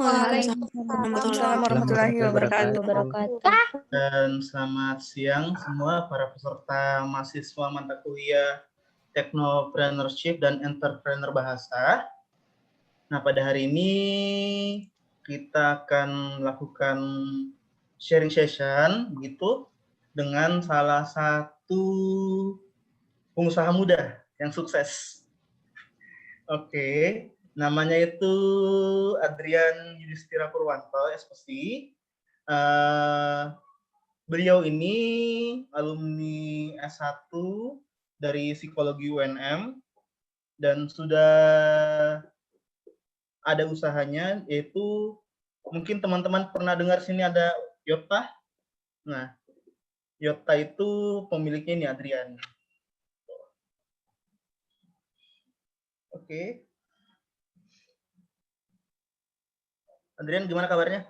Waalaikumsalam warahmatullahi wabarakatuh. Dan selamat siang semua para peserta mahasiswa mata kuliah Technopreneurship dan Entrepreneur Bahasa. Nah, pada hari ini kita akan melakukan sharing session gitu dengan salah satu pengusaha muda yang sukses. Oke, namanya itu Adrian Yudhistira Purwanto, SPC. Beliau ini alumni S1 dari Psikologi UNM dan sudah ada usahanya, yaitu mungkin teman-teman pernah dengar sini ada Yota. Nah, Yota itu pemiliknya ini Adrian. Oke. Adrian, gimana kabarnya?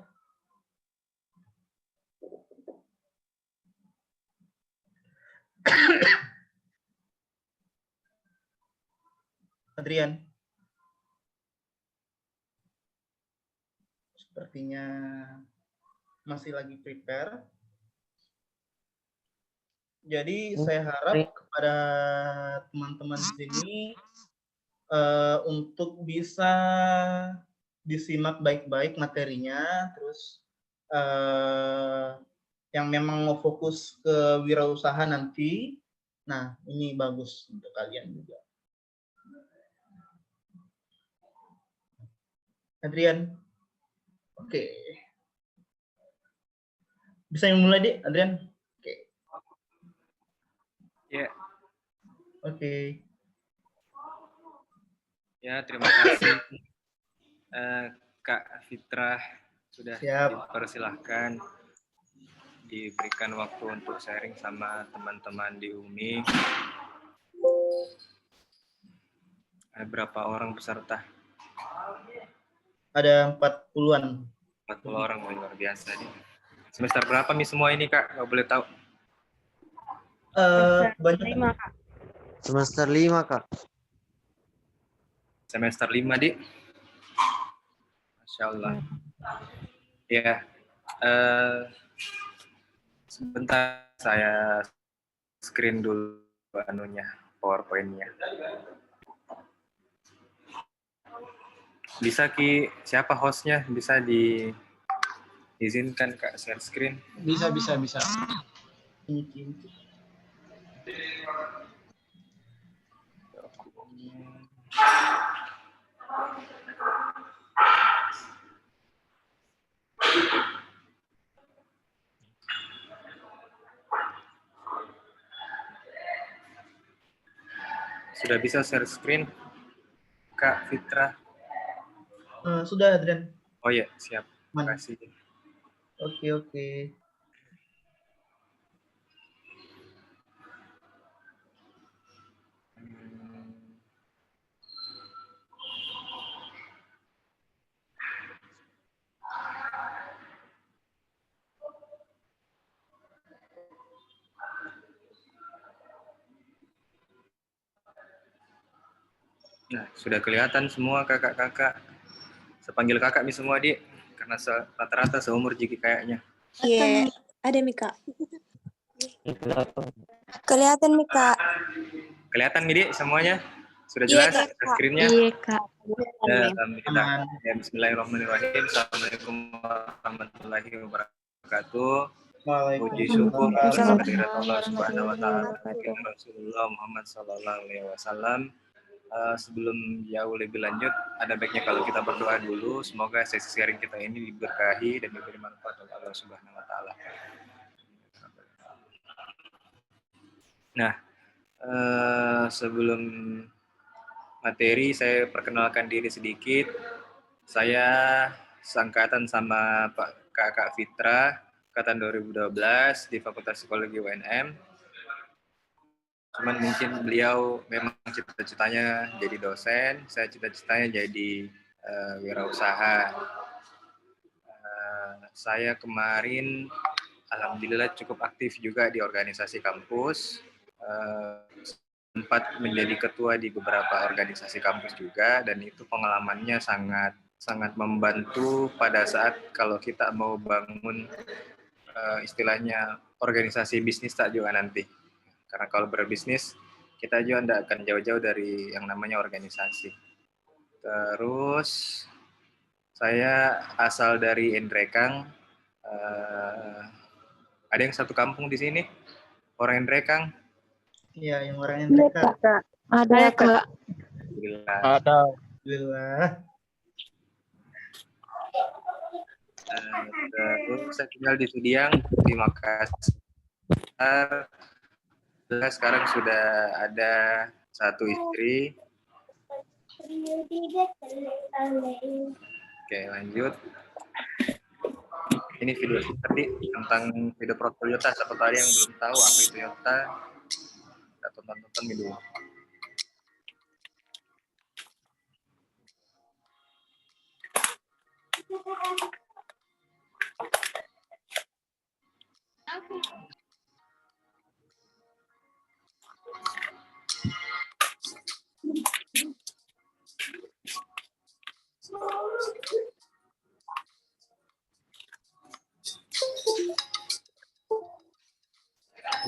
Adrian. Sepertinya masih lagi prepare. Jadi saya harap kepada teman-teman di sini untuk bisa disimak baik-baik materinya, terus yang memang mau fokus ke wirausaha nanti, nah ini bagus untuk kalian juga. Adrian, oke. Bisa mulai deh, Adrian? Oke. Ya. Oke. Ya, terima kasih Kak Fitrah sudah dipersilahkan diberikan waktu untuk sharing sama teman-teman di UMI. Ada berapa orang peserta? Ada 40-an. 40 orang, luar biasa nih. Semester berapa nih semua ini, Kak? Nggak boleh tahu. Semester 5, Kak. Semester 5, Kak. Semester 5, Dik. Masya Allah. Ya, sebentar saya screen dulu PowerPoint-nya. Bisa Ki, siapa hostnya? Bisa diizinkan Kak share screen? Bisa. Sudah bisa share screen, Kak Fitrah? Sudah, Adrian. Oh ya, siap. Terima kasih. Oke. Nah, sudah kelihatan semua kakak-kakak. Sepanggil kakak nih semua, Dik. Karena rata-rata seumur Jiki kayaknya. Iya, ada Mika. Kelihatan nih, Kak. Kelihatan nih, Dik, semuanya? Sudah jelas screen-nya? Iya, Kak. Ya, alhamdulillah. Ya, bismillahirrahmanirrahim. Assalamualaikum warahmatullahi wabarakatuh. Puji syukur kehadirat Allah Subhanahu wa taala, Rasulullah Muhammad sallallahu alaihi wasallam. Sebelum jauh lebih lanjut, ada baiknya kalau kita berdoa dulu. Semoga sesi sharing kita ini diberkahi dan diberi manfaat oleh Allah Subhanahu wa taala. Nah, sebelum materi, saya perkenalkan diri sedikit. Saya seangkatan sama Kakak Fitrah, angkatan 2012 di Fakultas Psikologi UNM. Cuman mungkin beliau memang cita-citanya jadi dosen, saya cita-citanya jadi wirausaha. Saya kemarin alhamdulillah cukup aktif juga di organisasi kampus. Sempat menjadi ketua di beberapa organisasi kampus juga, dan itu pengalamannya sangat sangat membantu pada saat kalau kita mau bangun istilahnya organisasi bisnis tak juga nanti. Karena kalau berbisnis, kita juga tidak akan jauh-jauh dari yang namanya organisasi. Terus, saya asal dari Endrekang. Ada yang satu kampung di sini? Orang Endrekang? Iya, yang orangnya mereka. Kak. Ada Kak. Alhamdulillah. Ada. Alhamdulillah. Terus saya tinggal di Sudiang, di Makassar. Sekarang sudah ada satu istri. Oke, lanjut. Ini video tadi tentang video produk Toyota. Siapa tahu ada yang belum tahu apa itu Toyota. Kita tonton dulu.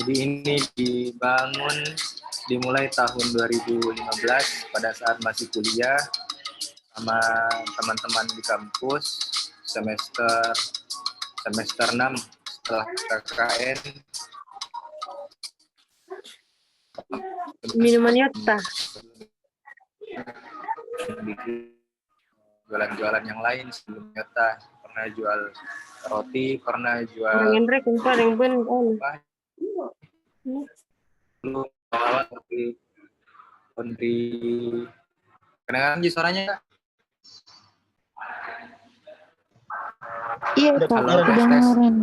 Jadi ini dimulai tahun 2015 pada saat masih kuliah sama teman-teman di kampus semester 6 setelah KKN. Minuman Yota. Jualan-jualan yang lain sebelum Yota. Pernah jual roti, pernah jual Orang Endrek kumpul yang pun. dulu awal di kedengaran suaranya Kak? Iya Udah Kak, Halo, tes. kedengaran.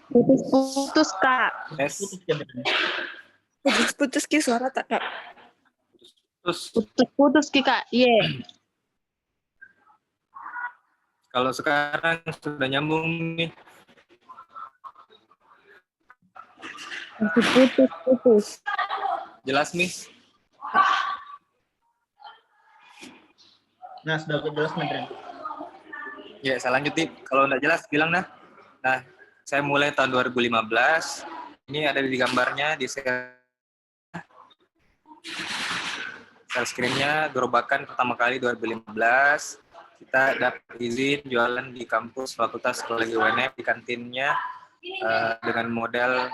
Putus Kak. Tes. Putus-putus ki suara tak Kak? Terus Putus Ki Kak. Iya. kalau sekarang sudah nyambung nih. Putus. Jelas nih? Nah, sudah jelas, Madren. Ya, saya lanjut nih. Kalau nggak jelas, bilang nah. Nah, saya mulai tahun 2015. Ini ada di gambarnya, di share screen-nya, gerobakan pertama kali 2015. Kita dapat izin jualan di kampus Fakultas Psikologi UNM, di kantinnya dengan modal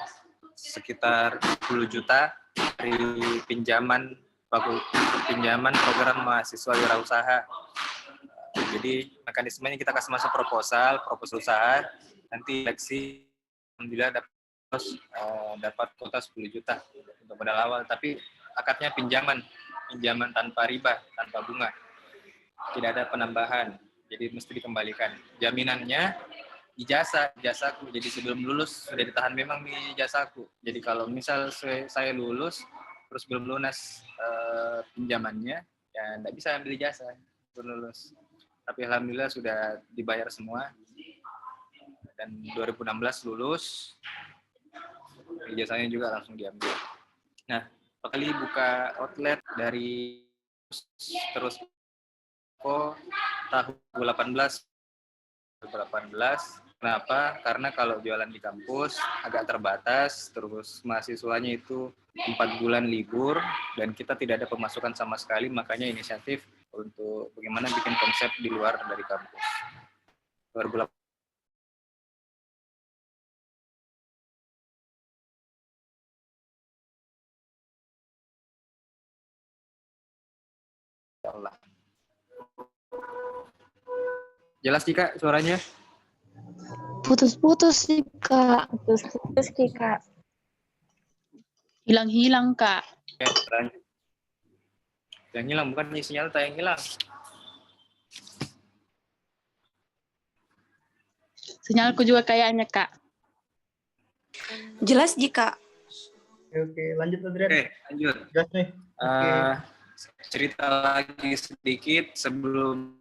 sekitar 10 juta dari pinjaman program mahasiswa wirausaha. Jadi mekanismenya kita kasih masuk proposal usaha, nanti seleksi, alhamdulillah dapat kuota 10 juta untuk modal awal, tapi akadnya pinjaman tanpa riba, tanpa bunga, tidak ada penambahan, jadi mesti dikembalikan. Jaminannya ijazaku, jadi sebelum lulus sudah ditahan memang di ijazahku. Jadi kalau misal saya lulus terus belum lunas pinjamannya, ya tidak bisa ambil ijazah belum lulus. Tapi alhamdulillah sudah dibayar semua, dan 2016 lulus, ijazahnya juga langsung diambil. Nah, kali buka outlet dari terus tahun 2018. Kenapa? Karena kalau jualan di kampus agak terbatas, terus mahasiswanya itu 4 bulan libur, dan kita tidak ada pemasukan sama sekali, makanya inisiatif untuk bagaimana bikin konsep di luar dari kampus. 2018. Allah. Jelas sih Kak suaranya? Putus sih Kak. Putus ki Kak. Hilang Kak. Oke, lanjut. Yang hilang bukan sinyal yang hilang. Sinyalku juga kayaknya Kak. Jelas jika. Oke, lanjut Adrian. Oke, lanjut. Jelas nih. Cerita lagi sedikit sebelum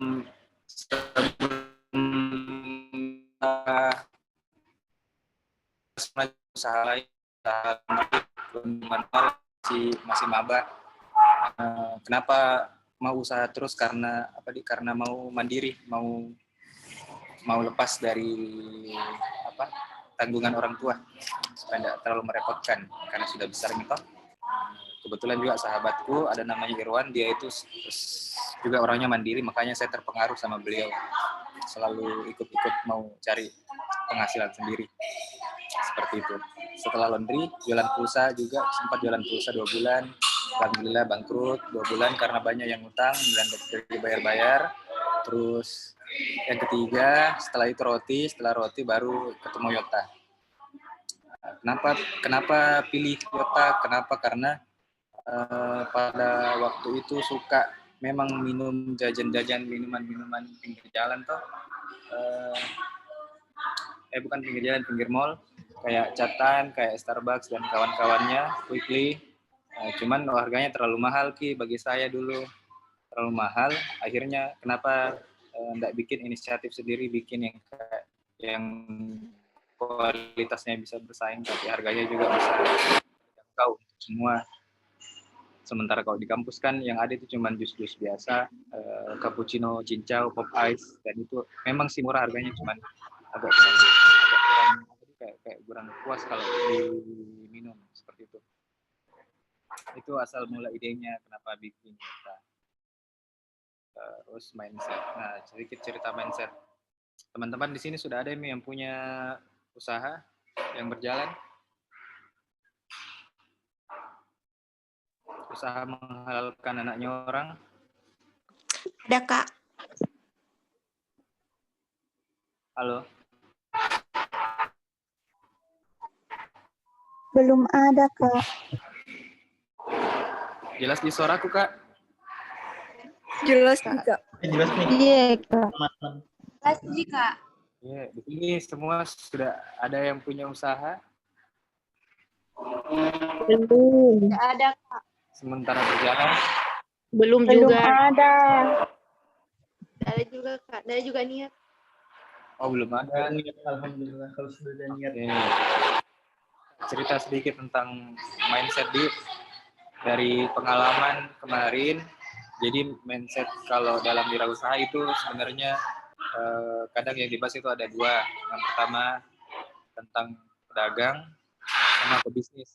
usaha lain, manual masih maba. Kenapa mau usaha terus karena karena mau mandiri, mau lepas dari tanggungan orang tua supaya tidak terlalu merepotkan karena sudah besar gitu. Kebetulan juga sahabatku ada namanya Irwan, dia itu juga orangnya mandiri, makanya saya terpengaruh sama beliau, selalu ikut-ikut mau cari penghasilan sendiri seperti itu. Setelah laundry, jualan pulsa juga, sempat jualan pulsa 2 bulan, alhamdulillah bangkrut 2 bulan karena banyak yang utang dan dibayar-bayar. Terus yang ketiga, setelah roti baru ketemu Yota. Kenapa pilih Yota? Kenapa? Karena pada waktu itu suka memang minum jajan-jajan minuman pinggir jalan toh. Bukan pinggir jalan, pinggir mall, kayak Catan, kayak Starbucks dan kawan-kawannya, Quickly. Cuman harganya terlalu mahal bagi saya dulu, terlalu mahal. Akhirnya kenapa enggak bikin inisiatif sendiri, bikin yang kualitasnya bisa bersaing tapi harganya juga bisa terjangkau untuk semua. Sementara kalau di kampus kan yang ada itu cuma jus-jus biasa, cappuccino, cincau, pop ice, dan itu memang sih murah harganya, cuman agak kurang puas kalau diminum seperti itu. Itu asal mula idenya kenapa bikin kita. Terus mindset. Nah, sedikit cerita mindset. Teman-teman di sini sudah ada yang punya usaha yang berjalan? Usaha menghalalkan anaknya orang? Ada, Kak. Halo? Belum ada, Kak. Jelas di suaraku, Kak? Jelas juga. Jelas nih. Iya, Kak. Teman-teman. Jelas juga, Kak. Iya, di sini semua sudah ada yang punya usaha. Belum. Tidak ada, Kak. Sementara berjalan. Belum Belum juga. ada. Tidak ada juga, Kak. Tidak ada juga niat. Oh, belum ada. Alhamdulillah kalau sudah ada niat. Oke. Cerita sedikit tentang mindset dari pengalaman kemarin. Jadi mindset kalau dalam wirausaha itu sebenarnya kadang yang dibahas itu ada 2. Yang pertama tentang pedagang sama pebisnis.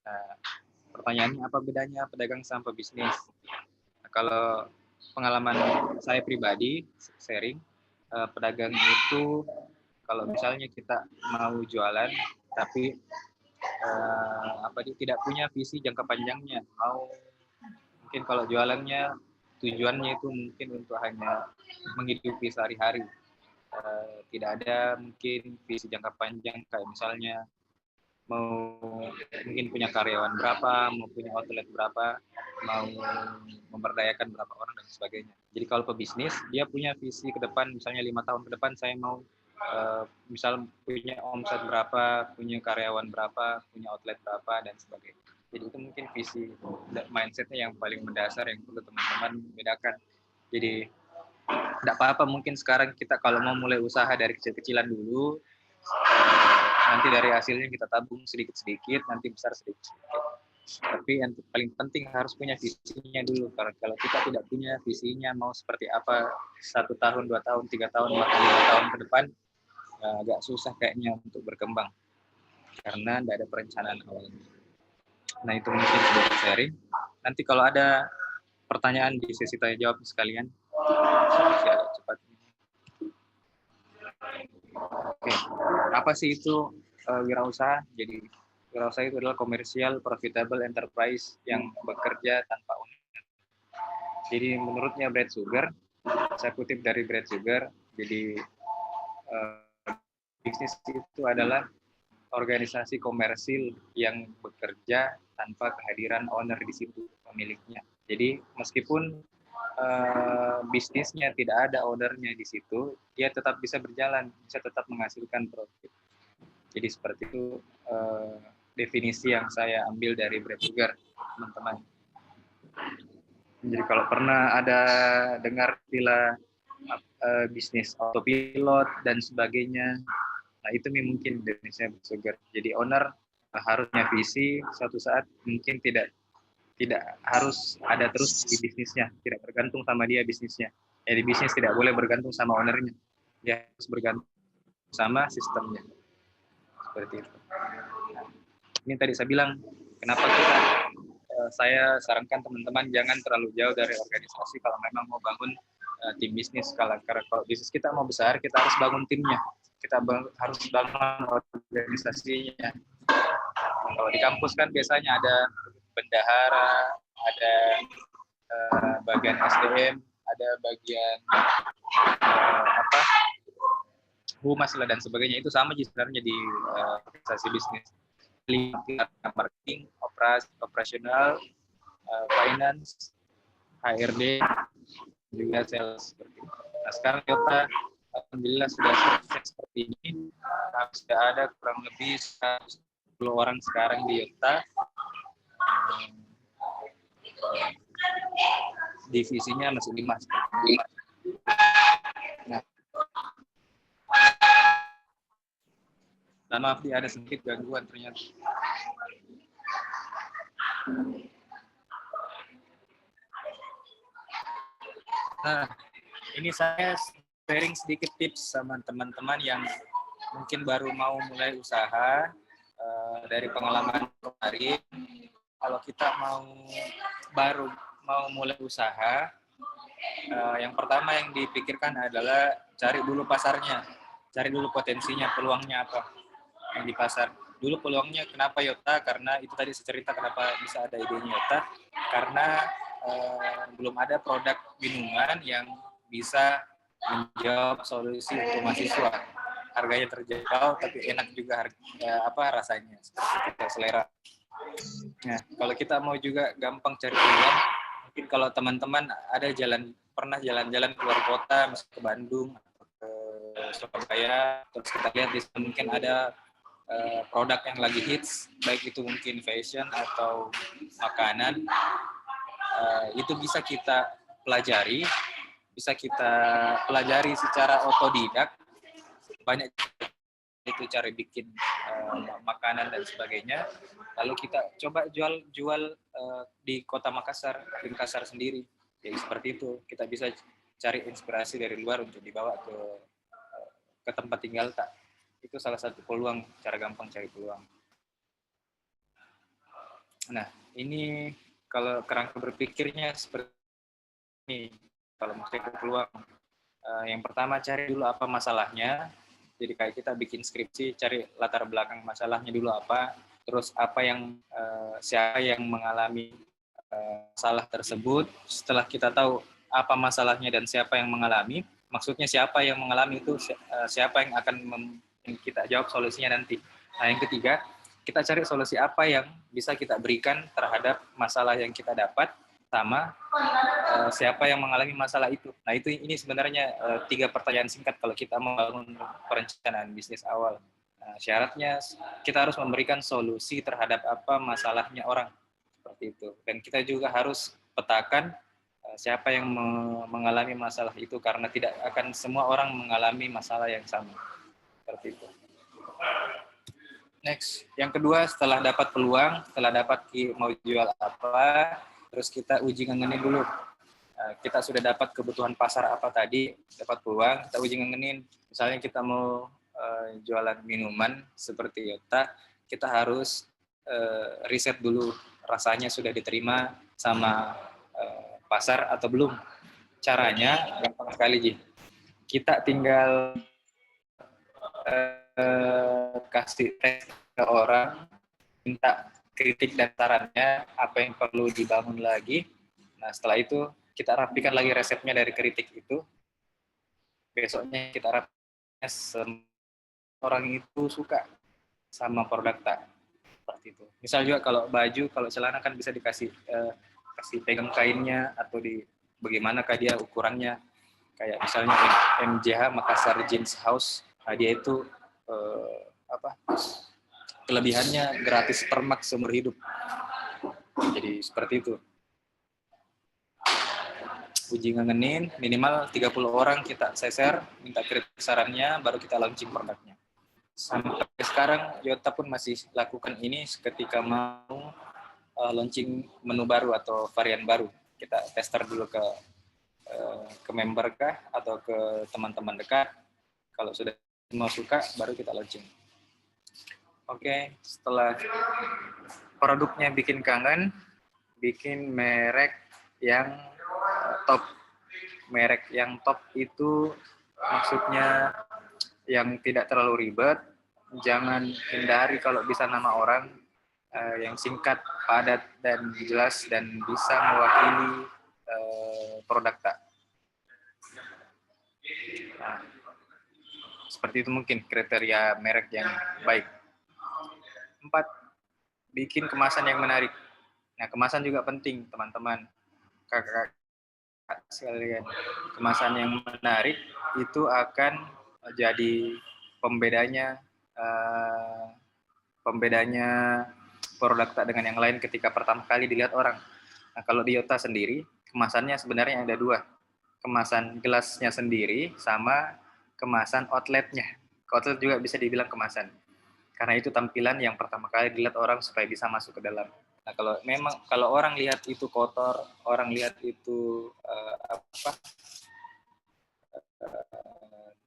Nah, pertanyaannya apa bedanya pedagang sama pebisnis? Nah, kalau pengalaman saya pribadi sharing, pedagang itu kalau misalnya kita mau jualan tapi tidak punya visi jangka panjangnya, mungkin kalau jualannya tujuannya itu mungkin untuk hanya menghidupi sehari-hari, tidak ada mungkin visi jangka panjang kayak misalnya mau mungkin punya karyawan berapa, mau punya outlet berapa, mau memberdayakan berapa orang dan sebagainya. Jadi kalau pebisnis dia punya visi ke depan, misalnya 5 tahun ke depan saya mau misal punya omset berapa, punya karyawan berapa, punya outlet berapa dan sebagainya. Jadi itu mungkin visi mindsetnya yang paling mendasar yang perlu teman-teman bedakan. Jadi tidak apa-apa mungkin sekarang kita kalau mau mulai usaha dari kecil-kecilan dulu, nanti dari hasilnya kita tabung sedikit-sedikit, nanti besar sedikit-sedikit. Tapi yang paling penting harus punya visinya dulu. Karena kalau kita tidak punya visinya mau seperti apa 1 tahun, 2 tahun, 3 tahun, bahkan 5 tahun ke depan, agak susah kayaknya untuk berkembang karena tidak ada perencanaan awalnya. Nah itu mungkin sedikit sharing. Nanti kalau ada pertanyaan di sesi tanya jawab sekalian, bisa cepat. Oke, apa sih itu wirausaha? Jadi wirausaha itu adalah commercial profitable enterprise yang bekerja tanpa owner. Jadi menurutnya Brad Sugar, saya kutip dari Brad Sugar, jadi bisnis itu adalah organisasi komersil yang bekerja tanpa kehadiran owner di situ, pemiliknya. Jadi meskipun bisnisnya tidak ada ownernya di situ, dia tetap bisa berjalan, bisa tetap menghasilkan profit. Jadi seperti itu definisi yang saya ambil dari Brad Sugar, teman-teman. Jadi kalau pernah ada dengar istilah bisnis autopilot dan sebagainya, nah itu mungkin definisinya Brad Sugar. Jadi owner harusnya visi, suatu saat mungkin tidak tidak harus ada terus di bisnisnya, tidak bergantung sama dia bisnisnya. Jadi bisnis tidak boleh bergantung sama ownernya, dia harus bergantung sama sistemnya. Seperti itu. Nah, ini tadi saya bilang, kenapa saya sarankan teman-teman jangan terlalu jauh dari organisasi kalau memang mau bangun tim bisnis. Karena kalau bisnis kita mau besar, kita harus bangun timnya, kita harus bangun organisasinya. Kalau di kampus kan biasanya ada bendahara, ada bagian SDM, ada bagian humas lah dan sebagainya. Itu sama sebenarnya di organisasi bisnis. Marketing, operasional, finance, HRD, juga sales. Nah, sekarang Yota alhamdulillah sudah sukses seperti ini. Sudah ada kurang lebih 110 orang sekarang di Yota. Divisinya masih 5. Nah, maaf, ada sedikit gangguan ternyata. Nah, ini saya sharing sedikit tips sama teman-teman yang mungkin baru mau mulai usaha. Dari pengalaman kemarin, kalau kita baru mau mulai usaha, yang pertama yang dipikirkan adalah cari dulu pasarnya, cari dulu potensinya, peluangnya apa yang di pasar. Dulu peluangnya kenapa Yota? Karena itu tadi saya cerita kenapa bisa ada idenya Yota, karena belum ada produk minuman yang bisa menjawab solusi untuk mahasiswa. Harganya terjangkau tapi enak juga rasanya, seperti selera. Nah, kalau kita mau juga gampang cari peluang, mungkin kalau teman-teman pernah jalan-jalan keluar kota, misalnya ke Bandung atau ke Surabaya, terus kita lihat di sana mungkin ada produk yang lagi hits, baik itu mungkin fashion atau makanan, itu bisa kita pelajari secara otodidak. Banyak itu cara bikin makanan dan sebagainya, lalu kita coba jual di kota Makassar, di Makassar sendiri. Jadi seperti itu, kita bisa cari inspirasi dari luar untuk dibawa ke tempat tinggal tak. Itu salah satu peluang, cara gampang cari peluang. Nah, ini kalau kerangka berpikirnya seperti ini. Kalau mau cari peluang, yang pertama cari dulu apa masalahnya. Jadi kayak kita bikin skripsi, cari latar belakang masalahnya dulu apa, terus siapa yang mengalami masalah tersebut. Setelah kita tahu apa masalahnya dan siapa yang mengalami, maksudnya siapa yang mengalami itu, siapa yang akan kita jawab solusinya nanti. Nah, yang ketiga, kita cari solusi apa yang bisa kita berikan terhadap masalah yang kita dapat, sama siapa yang mengalami masalah itu. Nah, ini sebenarnya 3 pertanyaan singkat kalau kita membangun perencanaan bisnis awal. Nah, syaratnya kita harus memberikan solusi terhadap apa masalahnya orang, seperti itu. Dan kita juga harus petakan siapa yang mengalami masalah itu, karena tidak akan semua orang mengalami masalah yang sama. Seperti itu. Next, yang kedua, setelah dapat peluang, setelah dapat mau jual apa, terus kita uji ngangenin dulu. Kita sudah dapat kebutuhan pasar apa tadi, dapat peluang, kita uji ngangenin. Misalnya kita mau jualan minuman seperti Yota, kita harus riset dulu rasanya sudah diterima sama pasar atau belum. Caranya gampang sekali, Ji. Kita tinggal kasih tes ke orang, minta kritik dan sarannya, apa yang perlu dibangun lagi. Nah, setelah itu kita rapikan lagi resepnya dari kritik itu. Besoknya kita rapikan orang itu suka sama produk tak, seperti itu. Misal juga kalau baju, kalau celana kan bisa dikasih kasih pegang kainnya atau bagaimanakah dia ukurannya. Kayak misalnya MJH Makassar Jeans House, dia itu kelebihannya gratis permak seumur hidup. Jadi seperti itu. Uji ngangenin, minimal 30 orang kita seser, minta kritik sarannya, baru kita launching produknya. Sampai sekarang Yota pun masih lakukan ini ketika mau launching menu baru atau varian baru. Kita tester dulu ke member kah atau ke teman-teman dekat. Kalau sudah semua suka, baru kita launching. Oke, setelah produknya bikin kangen, bikin merek yang top. Merek yang top itu maksudnya yang tidak terlalu ribet, jangan hindari kalau bisa nama orang, yang singkat, padat, dan jelas, dan bisa mewakili produk tak. Nah, seperti itu mungkin kriteria merek yang baik. 4. Bikin kemasan yang menarik. Nah, kemasan juga penting, teman-teman. Kakak sekalian. Kemasan yang menarik itu akan jadi pembedanya produk tak dengan yang lain ketika pertama kali dilihat orang. Nah, kalau di Yota sendiri, kemasannya sebenarnya ada 2. Kemasan gelasnya sendiri sama kemasan outletnya. Outlet juga bisa dibilang kemasan. Karena itu tampilan yang pertama kali dilihat orang supaya bisa masuk ke dalam. Nah, kalau orang lihat itu kotor, orang lihat itu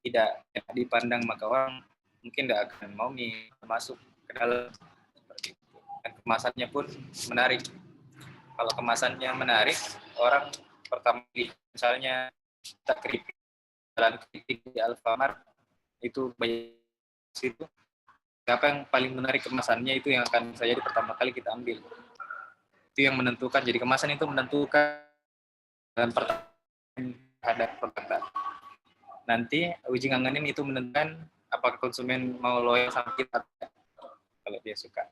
tidak dipandang, maka orang mungkin tidak akan mau masuk ke dalam. Seperti itu. Dan kemasannya pun menarik. Kalau kemasannya menarik, orang pertama misalnya kita kritik di Alfamart itu banyak situ. Siapa yang paling menarik kemasannya, itu yang akan saya jadi pertama kali kita ambil. Itu yang menentukan. Jadi kemasan itu menentukan dan pertanyaan ada produk. Nanti uji ngangenin itu menentukan apakah konsumen mau loyal sama kita kalau dia suka.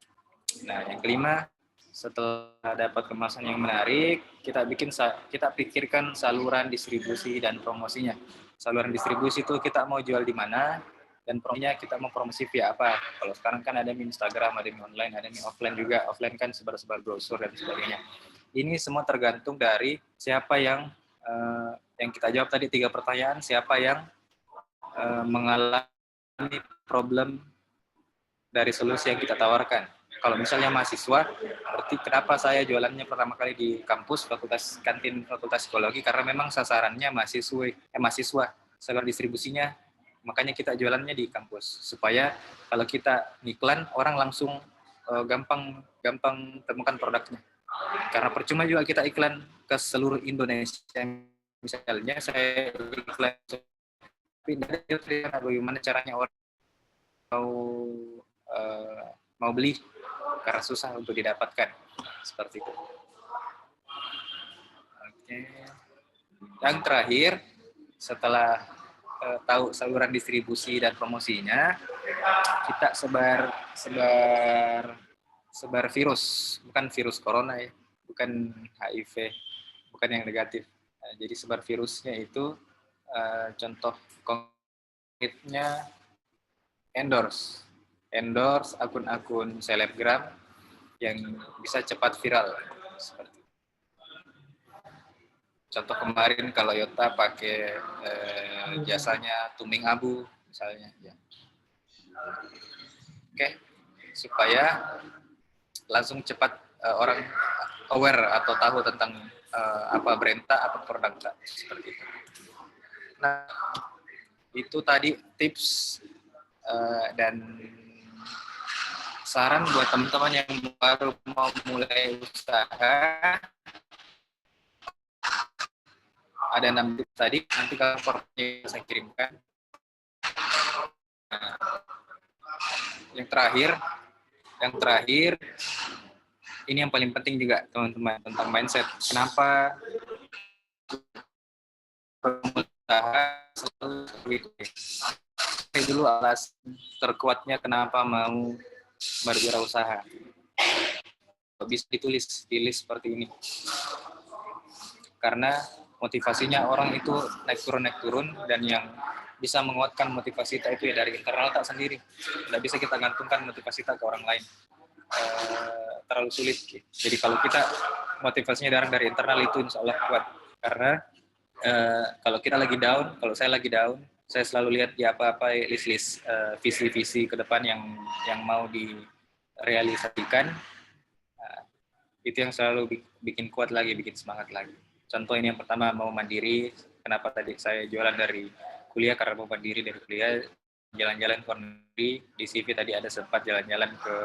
Nah, yang kelima, setelah dapat kemasan yang menarik, kita pikirkan saluran distribusi dan promosinya. Saluran distribusi itu kita mau jual di mana, dan promosinya kita mau promosi via apa. Kalau sekarang kan ada mie Instagram, ada mie online, ada mie offline juga. Offline kan sebar-sebar brosur dan sebagainya. Ini semua tergantung dari siapa yang kita jawab tadi 3 pertanyaan, siapa yang mengalami problem dari solusi yang kita tawarkan. Kalau misalnya mahasiswa, berarti kenapa saya jualannya pertama kali di kampus, kantin Fakultas Psikologi, karena memang sasarannya mahasiswa, saluran distribusinya, makanya kita jualannya di kampus. Supaya kalau kita iklan, orang langsung gampang temukan produknya. Karena percuma juga kita iklan ke seluruh Indonesia. Misalnya saya iklan, tapi bagaimana caranya orang mau beli, karena susah untuk didapatkan. Seperti itu. Oke. Yang terakhir, setelah tahu saluran distribusi dan promosinya, kita sebar virus, bukan virus corona ya, bukan HIV, bukan yang negatif. Nah, jadi sebar virusnya itu contoh konkretnya endorse akun-akun selebgram yang bisa cepat viral. Seperti itu. Contoh kemarin kalau Yota pakai jasanya Tuming Abu misalnya. Ya. Oke, supaya langsung cepat orang aware atau tahu tentang apa brand apa produk seperti itu. Nah, itu tadi tips dan saran buat teman-teman yang baru mau mulai usaha. Ada 6 tips tadi, nanti kalau formatnya saya kirimkan. Nah, yang terakhir, ini yang paling penting juga teman-teman, tentang mindset. Kenapa usaha selalu dulu alasan terkuatnya kenapa mau berwirausaha. Bisa ditulis di list seperti ini. Karena motivasinya orang itu naik turun, dan yang bisa menguatkan motivasi kita itu ya dari internal tak sendiri. Tidak bisa kita gantungkan motivasi kita ke orang lain. Terlalu sulit. Jadi kalau kita motivasinya dari internal itu insya Allah kuat. Karena kalau kita lagi down, kalau saya lagi down, saya selalu lihat di apa-apa list-list visi-visi ke depan yang mau direalisasikan. itu yang selalu bikin kuat lagi, bikin semangat lagi. Contoh ini yang pertama, mau mandiri. Kenapa tadi saya jualan dari kuliah? Karena mau mandiri dari kuliah, jalan-jalan ke luar negeri. Di CV tadi ada sempat jalan-jalan ke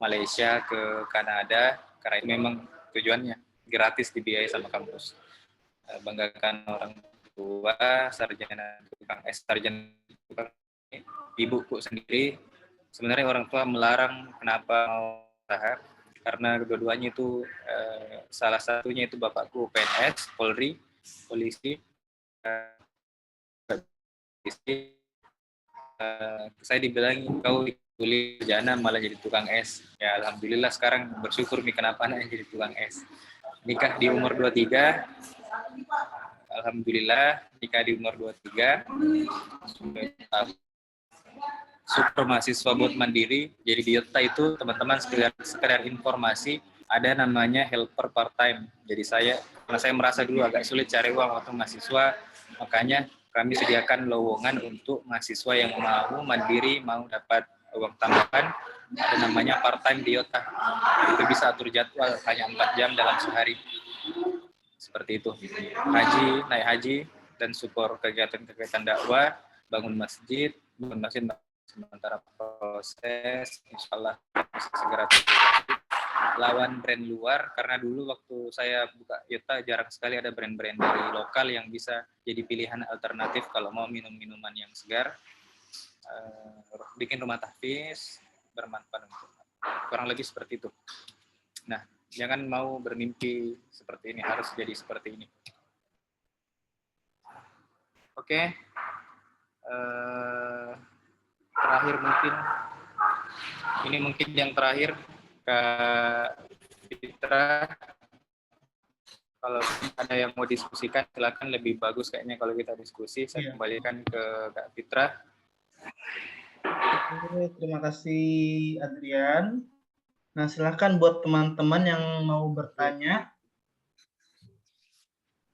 Malaysia, ke Kanada, karena itu memang tujuannya gratis, dibiayai sama kampus. Banggakan orang tua, sarjana tukang ibuku sendiri. Sebenarnya orang tua melarang kenapa mau usaha, karena kedua-duanya itu salah satunya itu bapakku PNS, Polri, polisi. Saya dibilang kau kuliah sarjana malah jadi tukang es. Ya alhamdulillah sekarang bersyukur nih kenapa anaknya jadi tukang es. Nikah di umur 23. Alhamdulillah nikah di umur 23. Super mahasiswa buat mandiri. Jadi di Yota itu teman-teman sekedar informasi, ada namanya helper part time. Jadi karena saya merasa dulu agak sulit cari uang waktu mahasiswa, makanya kami sediakan lowongan untuk mahasiswa yang mau mandiri, mau dapat uang tambahan, ada namanya part time di Yota. Itu bisa atur jadwal hanya 4 jam dalam sehari. Seperti itu. Naik haji dan support kegiatan-kegiatan dakwah, bangun masjid sementara proses, insya Allah segera lawan brand luar, karena dulu waktu saya buka Yota jarang sekali ada brand-brand dari lokal yang bisa jadi pilihan alternatif kalau mau minum minuman yang segar. Bikin rumah tahfiz bermanfaat untuk kurang lebih seperti itu. Nah, jangan mau bermimpi seperti ini, harus jadi seperti ini. Oke. Terakhir mungkin yang terakhir, Kak Fitra, kalau ada yang mau diskusikan silakan, lebih bagus kayaknya kalau kita diskusi. Saya kembalikan ke Kak Fitra. Oke, terima kasih Adrian. Nah, silakan buat teman-teman yang mau bertanya,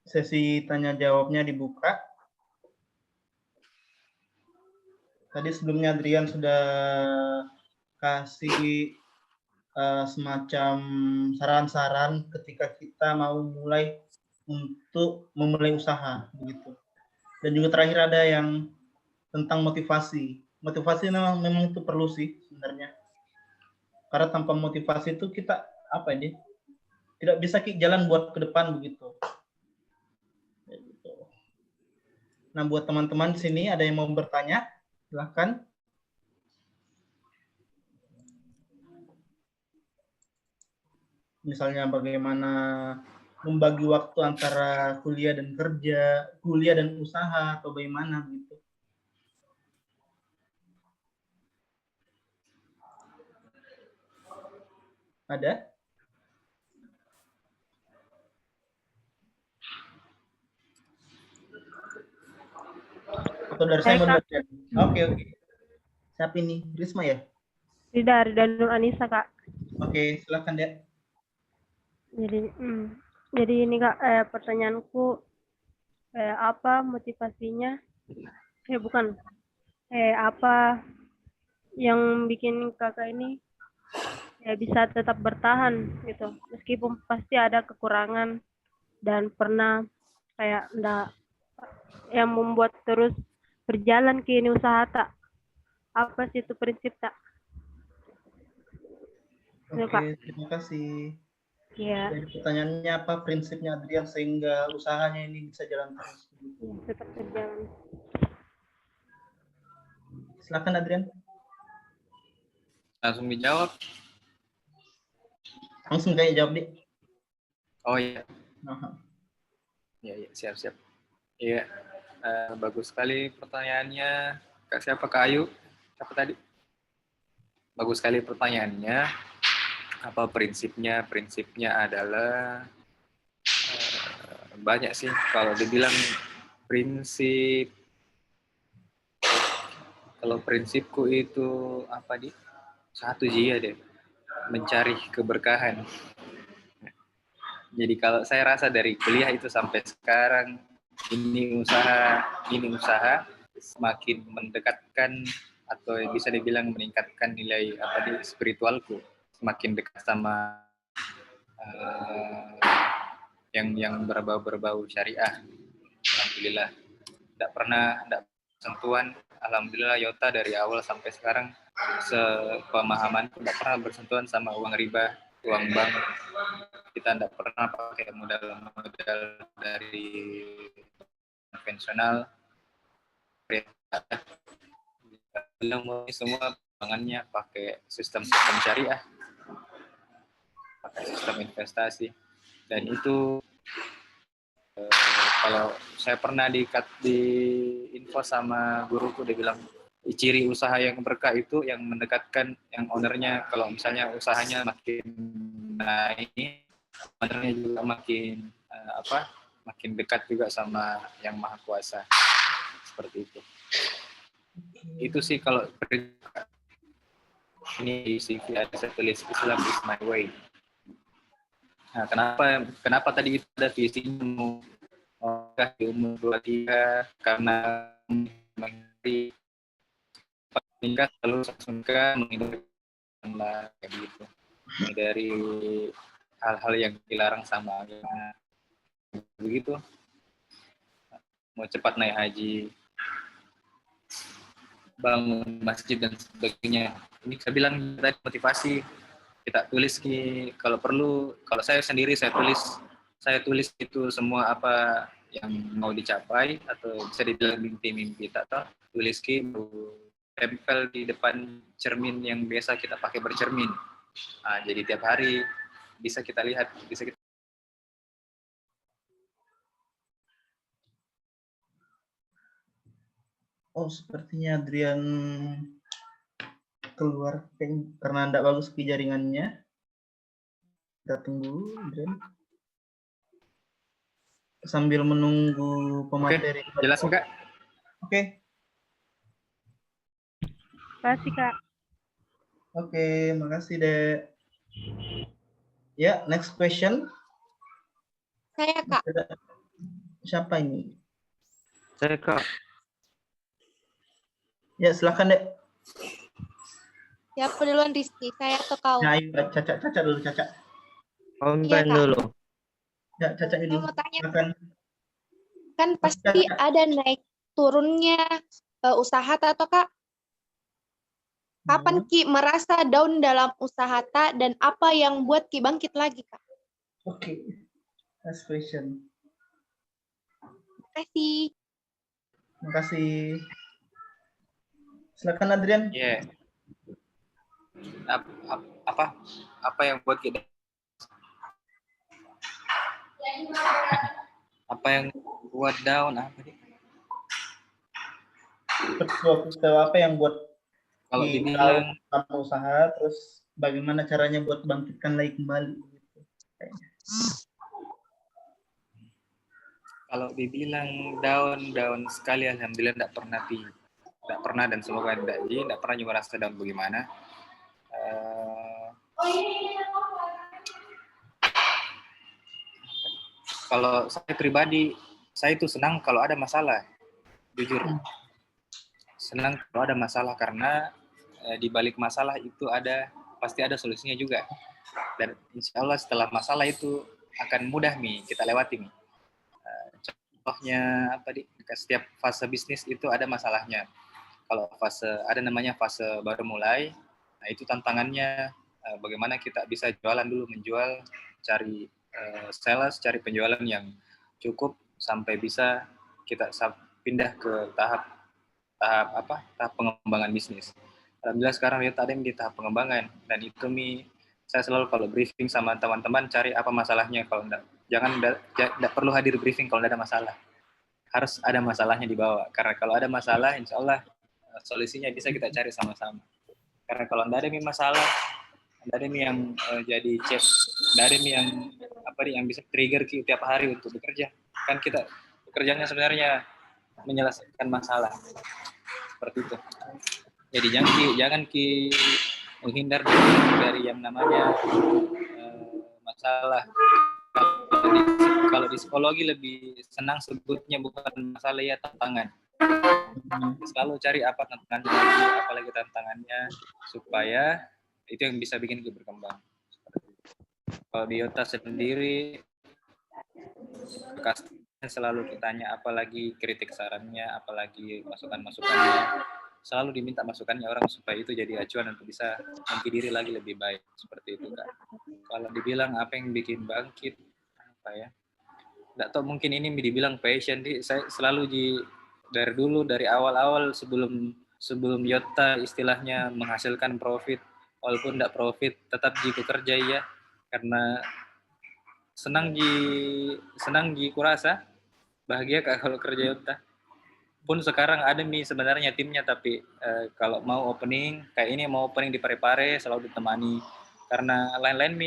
sesi tanya jawabnya dibuka. Tadi sebelumnya Adrian sudah kasih semacam saran-saran ketika kita mau memulai usaha, begitu. Dan juga terakhir ada yang tentang motivasi. Motivasi memang itu perlu sih sebenarnya. Karena tanpa motivasi itu kita tidak bisa jalan buat ke depan begitu. Nah, buat teman-teman di sini ada yang mau bertanya, silakan. Misalnya bagaimana membagi waktu antara kuliah dan kerja, kuliah dan usaha, atau bagaimana gitu. Ada? Atau dari saya mau baca? Oke. Siapa ini? Risma ya? Rida Nur Anissa, Kak. Oke, silakan Dek. Jadi ini Kak, pertanyaanku apa motivasinya? Apa yang bikin Kakak ini bisa tetap bertahan gitu, meskipun pasti ada kekurangan dan pernah enggak yang membuat terus berjalan ke ini usaha tak? Apa sih itu prinsip tak? Oke, terima kasih. Iya. Jadi pertanyaannya apa prinsipnya Adrian sehingga usahanya ini bisa jalan terus? Tetap berjalan. Silakan Adrian. Langsung dijawab. Langsung kayak jawab, Dik. Oh iya. Iya, siap. Iya, bagus sekali pertanyaannya. Kak Ayu? Siapa tadi? Bagus sekali pertanyaannya. Apa prinsipnya? Prinsipnya adalah banyak sih. Kalau dibilang prinsip, kalau prinsipku itu apa di? Satu dia deh, mencari keberkahan. Jadi kalau saya rasa dari kuliah itu sampai sekarang ini usaha semakin mendekatkan atau bisa dibilang meningkatkan nilai spiritualku, semakin dekat sama yang berbau syariah. Alhamdulillah. Tidak pernah sentuhan. Alhamdulillah Yota dari awal sampai sekarang sepemahaman tidak pernah bersentuhan sama uang riba, uang bank. Kita tidak pernah pakai modal dari konvensional. Semua pengembangannya pakai sistem syariah, pakai sistem investasi, dan itu kalau saya pernah di info sama guruku, dia bilang ciri usaha yang berkah itu yang mendekatkan yang ownernya, kalau misalnya usahanya makin naik, ownernya juga makin makin dekat juga sama yang maha kuasa, seperti itu. Itu sih kalau ini di CV ada saya tulis Islam is my way. Nah, kenapa tadi itu ada visinya di umur 23 karena meningkat selalu suka menghindari kayak gitu, dari hal-hal yang dilarang sama agama begitu, mau cepat naik haji, bangun masjid dan sebagainya. Ini saya bilang tadi motivasi kita tulis kalau perlu, kalau saya sendiri saya tulis itu semua apa yang mau dicapai atau bisa dibilang mimpi-mimpi tak tahu, tulis tempel di depan cermin yang biasa kita pakai bercermin. Nah, jadi tiap hari bisa kita lihat, Oh, sepertinya Adrian keluar karena tidak bagus ke jaringannya. Kita tunggu, Adrian. Sambil menunggu pemateri. Oke, jelas enggak? Oke. Makasih, Kak. Oke, makasih, Dek. Ya, next question. Saya, Kak. Siapa ini? Saya, Kak. Ya, silakan, Dek. Siapa duluan, Rizky? Saya atau kau? Nah, ayo, Caca dulu, Caca. Konten Kak. dulu. Ya, Caca Saya dulu. mau tanya, Silakan. kan pasti ada naik turunnya usaha atau Kak? Kapan Ki merasa down dalam usaha dan apa yang buat Ki bangkit lagi, Kak? Oke. Last question. Terima kasih. Terima kasih. Silakan Adrian. Iya. Apa yang buat kita? Apa yang buat down? Apa nih? Apa yang buat kalau dibilang sama usaha, terus bagaimana caranya buat bangkitkan lagi kembali? Gitu. Kalau dibilang down sekali, alhamdulillah tidak pernah dan semoga tidak pernah juga rasa down bagaimana. Kalau saya pribadi, saya itu senang kalau ada masalah, jujur. Senang kalau ada masalah karena di balik masalah itu pasti ada solusinya juga. Dan insya Allah setelah masalah itu akan mudah kita lewati. Contohnya setiap fase bisnis itu ada masalahnya. Kalau ada namanya fase baru mulai, nah itu tantangannya bagaimana kita bisa jualan dulu, menjual, cari sales, cari penjualan yang cukup sampai bisa kita pindah ke tahap pengembangan bisnis. Alhamdulillah sekarang kita ada yang di tahap pengembangan, dan itu saya selalu kalau briefing sama teman-teman cari apa masalahnya. Kalau tidak perlu hadir briefing kalau tidak ada masalah. Harus ada masalahnya dibawa, karena kalau ada masalah insya Allah solusinya bisa kita cari sama-sama. Karena kalau tidak ada masalah, tidak ada yang jadi chat, tidak ada yang bisa trigger tiap hari untuk bekerja. Kan kita pekerjaannya sebenarnya menyelesaikan masalah, seperti itu. Jadi jangan menghindar dari yang namanya masalah. Kalau di psikologi lebih senang sebutnya bukan masalah, ya tantangan. Selalu cari apa tantangannya lagi, apalagi tantangannya, supaya itu yang bisa bikin kita berkembang. Kalau di Yota sendiri, customer selalu ditanya apalagi kritik sarannya, apalagi masukan-masukannya. Selalu diminta masukannya orang supaya itu jadi acuan untuk bisa mengki diri lagi lebih baik. Seperti itu, Kak. Kalau dibilang apa yang bikin bangkit, apa ya? Nggak tahu, mungkin ini dibilang passion. Saya selalu dari dulu, dari awal-awal sebelum Yota istilahnya menghasilkan profit, walaupun nggak profit, tetap kerja ya. Karena senang kurasa bahagia Kak kalau kerja Yota. Pun sekarang ada sebenarnya timnya, tapi kalau mau opening kayak ini, mau opening di Parepare selalu ditemani, karena lain-lain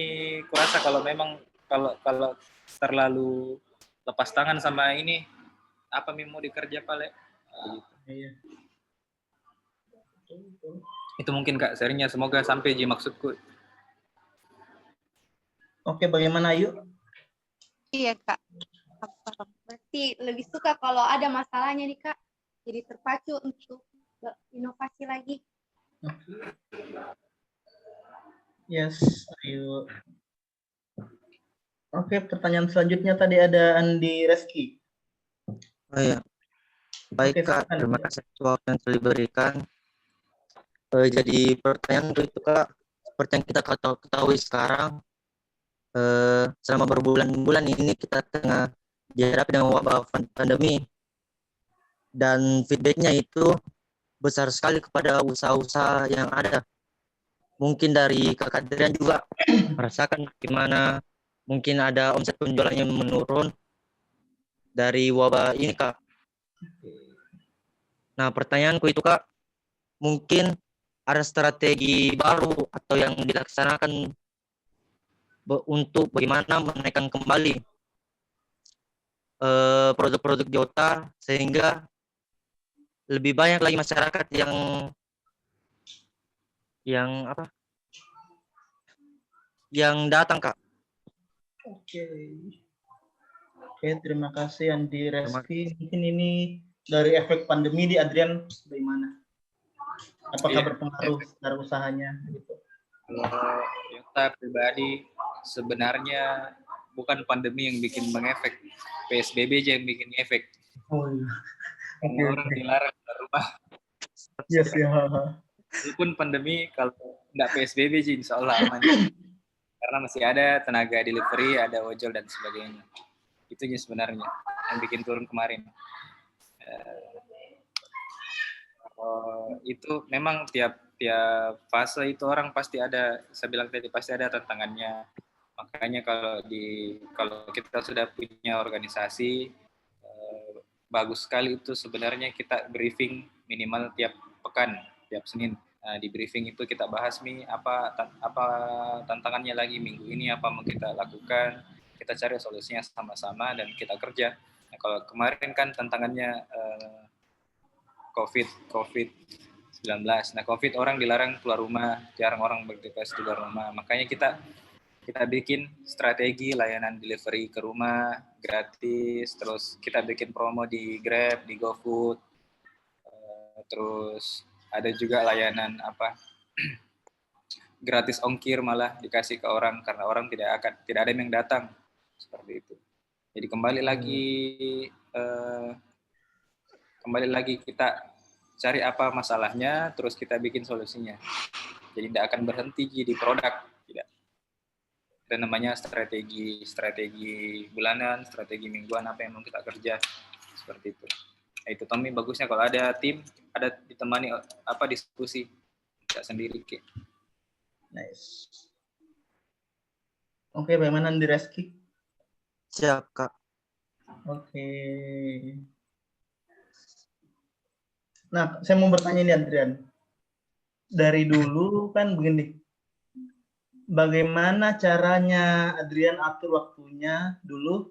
kurasa kalau memang kalau terlalu lepas tangan sama ini, apa mau dikerja pale begitu. Itu mungkin Kak sharingnya, semoga sampai maksudku. Oke, bagaimana Ayu? Iya Kak. Berarti lebih suka kalau ada masalahnya nih Kak, jadi terpacu untuk inovasi lagi. Yes, Ayu. Oke, pertanyaan selanjutnya tadi ada Andi Reski. Oh iya. Baik Kak, terima kasih waktu yang telah diberikan. Jadi pertanyaan itu Kak, seperti yang kita ketahui sekarang, selama berbulan-bulan ini kita tengah dihadapi dengan wabah pandemi, dan feedbacknya itu besar sekali kepada usaha-usaha yang ada. Mungkin dari Kakak Adrian juga merasakan gimana mungkin ada omset penjualan yang menurun dari wabah ini Kak. Nah, pertanyaanku itu Kak, mungkin ada strategi baru atau yang dilaksanakan untuk bagaimana menaikkan kembali produk-produk Yota sehingga lebih banyak lagi masyarakat yang datang Kak. Oke, terima kasih Andi Reski. Mungkin ini dari efek pandemi di Adrian bagaimana? Apakah berpengaruh secara usahanya gitu? Kalau Yota pribadi sebenarnya bukan pandemi yang bikin mengefek, PSBB aja yang bikin efek. Oh iya. Karena orang dilarang keluar rumah. Yes ya. Walaupun pandemi, kalau nggak PSBB sih insya Allah aman. Karena masih ada tenaga delivery, ada ojol dan sebagainya. Itu sebenarnya yang bikin turun kemarin. Itu memang tiap fase itu orang pasti ada, saya bilang tadi pasti ada tantangannya. Makanya kalau kita sudah punya organisasi, bagus sekali itu sebenarnya kita briefing minimal tiap pekan, tiap Senin. Nah, di briefing itu kita bahas apa tantangannya lagi minggu ini, apa mau kita lakukan, kita cari solusinya sama-sama dan kita kerja. Nah, kalau kemarin kan tantangannya COVID-19. Nah, COVID orang dilarang keluar rumah, jarang orang beraktivitas di luar rumah. Makanya kita bikin strategi layanan delivery ke rumah gratis, terus kita bikin promo di Grab, di GoFood, terus ada juga layanan gratis ongkir malah dikasih ke orang karena orang tidak ada yang datang, seperti itu. Jadi kembali lagi kita cari apa masalahnya, terus kita bikin solusinya. Jadi tidak akan berhenti di produk, tidak. Dan namanya strategi bulanan, strategi mingguan, apa yang mau kita kerja, seperti itu. Nah, itu Tommy, bagusnya kalau ada tim, ada ditemani diskusi, tidak sendiri. Nice. Oke, bagaimana Andi Reski? Siap Kak. Oke. Nah, saya mau bertanya nih Adrian. Dari dulu kan begini, bagaimana caranya Adrian atur waktunya dulu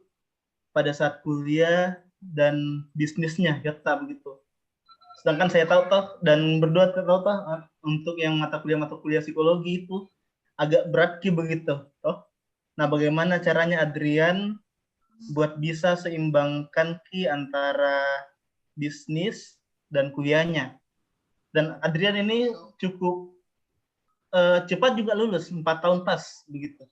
pada saat kuliah dan bisnisnya, Yota begitu. Sedangkan saya tahu dan berdua tahu untuk yang mata kuliah psikologi itu agak berat begitu, toh. Nah, bagaimana caranya Adrian buat bisa seimbangkan antara bisnis dan kuliahnya? Dan Adrian ini cukup cepat juga lulus, 4 tahun pas begitu.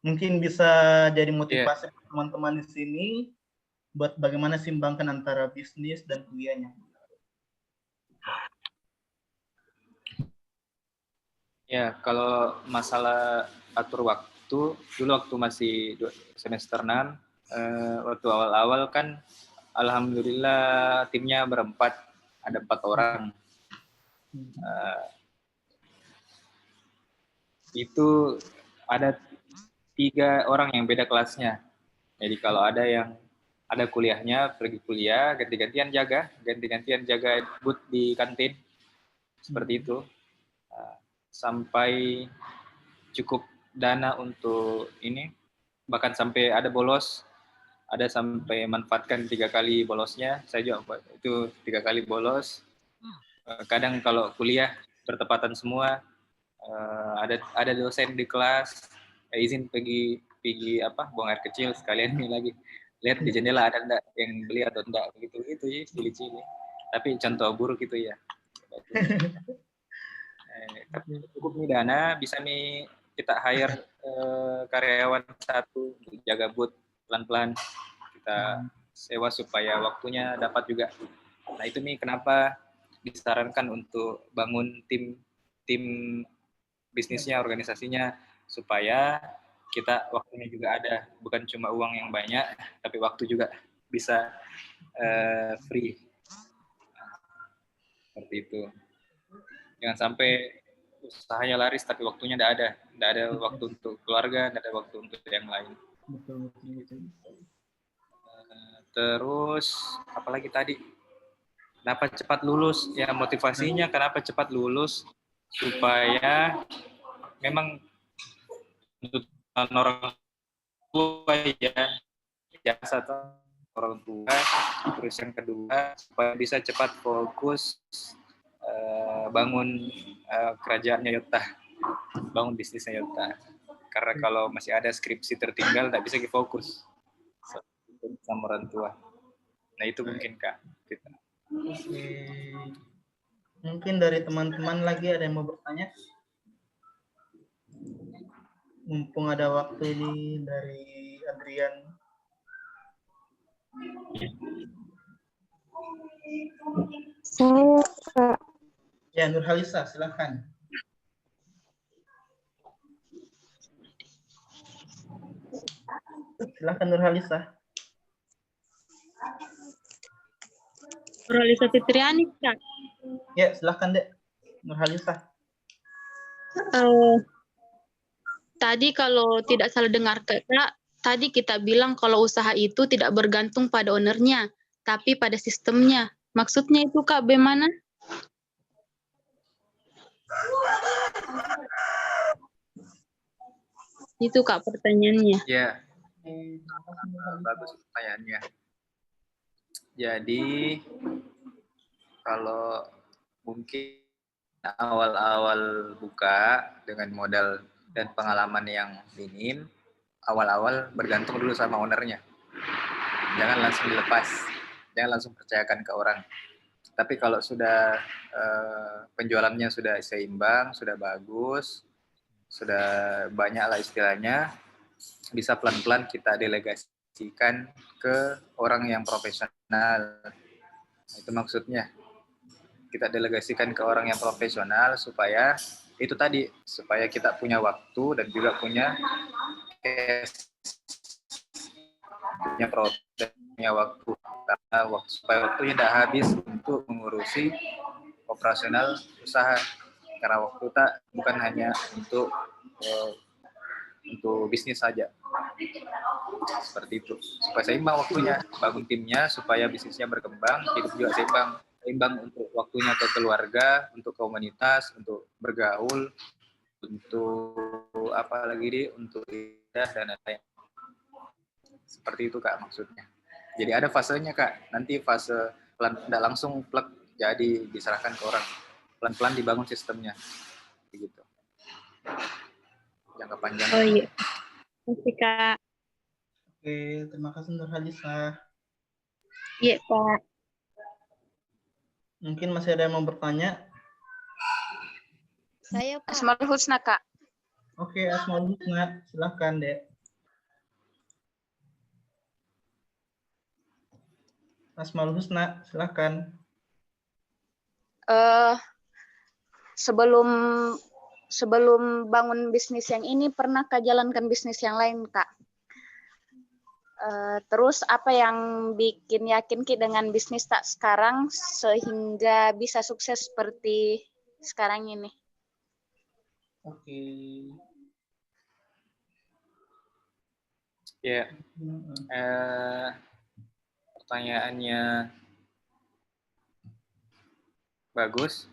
mungkin bisa jadi motivasi teman-teman di sini buat bagaimana seimbangkan antara bisnis dan kuliahnya. Ya, kalau masalah atur waktu, dulu waktu masih semester 6, waktu awal-awal kan alhamdulillah timnya berempat, ada 4 orang. Itu ada 3 orang yang beda kelasnya. Jadi kalau ada yang ada kuliahnya, pergi kuliah, ganti-gantian jaga booth di kantin. Seperti itu. Sampai cukup dana untuk ini, bahkan sampai ada bolos, ada sampai manfaatkan 3 kali bolosnya. Saya juga itu 3 kali bolos. Kadang kalau kuliah bertepatan semua, ada dosen di kelas, izin pergi buang air kecil sekalian ini lagi, lihat di jendela ada enggak yang beli atau enggak, gitu ya, cili-cili. Tapi contoh buruk itu ya. Tapi cukup nih dana, bisa nih kita hire karyawan 1 untuk jaga booth, pelan-pelan kita sewa supaya waktunya dapat juga. Nah itu nih kenapa disarankan untuk bangun tim bisnisnya, organisasinya, supaya kita waktunya juga ada, bukan cuma uang yang banyak, tapi waktu juga bisa free. Seperti itu. Jangan sampai usahanya laris tapi waktunya tidak ada waktu untuk keluarga, tidak ada waktu untuk yang lain. Betul. Terus apalagi tadi, kenapa cepat lulus? Ya motivasinya kenapa cepat lulus, supaya memang untuk orang tua ya, jasa orang tua. Terus yang kedua, supaya bisa cepat fokus bangun kerajaannya Yota, bangun bisnisnya Yota. Karena kalau masih ada skripsi tertinggal, tidak bisa fokus sama orang tua. Nah itu mungkin Kak. Kita. Oke. Mungkin dari teman-teman lagi ada yang mau bertanya? Mumpung ada waktu ini dari Adrian. Saya, Kak. Ya, Nurhalisa, silakan. Silakan Nurhalisa. Nurhalisa Fitriani, Kak. Ya, silakan Dek. Nurhalisa. Tadi kalau tidak salah dengar Kak, tadi kita bilang kalau usaha itu tidak bergantung pada ownernya, tapi pada sistemnya. Maksudnya itu Kak, bagaimana? Itu Kak pertanyaannya. Ya, bagus pertanyaannya. Jadi kalau mungkin awal-awal buka dengan modal dan pengalaman yang minim, awal-awal bergantung dulu sama ownernya. Jangan langsung dilepas, jangan langsung percayakan ke orang. Tapi kalau sudah penjualannya sudah seimbang, sudah bagus, sudah banyak lah istilahnya, bisa pelan-pelan kita delegasikan ke orang yang profesional. Itu maksudnya. Kita delegasikan ke orang yang profesional supaya itu tadi, supaya kita punya waktu dan juga punya waktu, karena supaya waktunya tidak habis untuk mengurusi operasional usaha, karena waktu bukan hanya untuk bisnis saja. Seperti itu, supaya seimbang waktunya, bangun timnya supaya bisnisnya berkembang, hidup juga seimbang untuk waktunya ke keluarga, untuk komunitas, untuk bergaul, untuk apa lagi untuk ibadah dan lain-lain. Seperti itu Kak maksudnya. Jadi ada fasenya Kak. Nanti fase tidak langsung plek jadi diserahkan ke orang. Pelan-pelan dibangun sistemnya. Begitu. Jangka panjang. Oh iya. Terima kasih Kak. Oke, terima kasih Nurhalisa. Iya Kak. Mungkin masih ada yang mau bertanya? Saya Pak. Asmaul Husna, Kak. Oke, Asmaul Husna, silakan Dek. Asmaul Husna, silakan. Sebelum bangun bisnis yang ini, pernah Kak jalankan bisnis yang lain, Kak? Terus apa yang bikin yakin Ki dengan bisnis tak sekarang sehingga bisa sukses seperti sekarang ini? Oke. Ya, pertanyaannya bagus.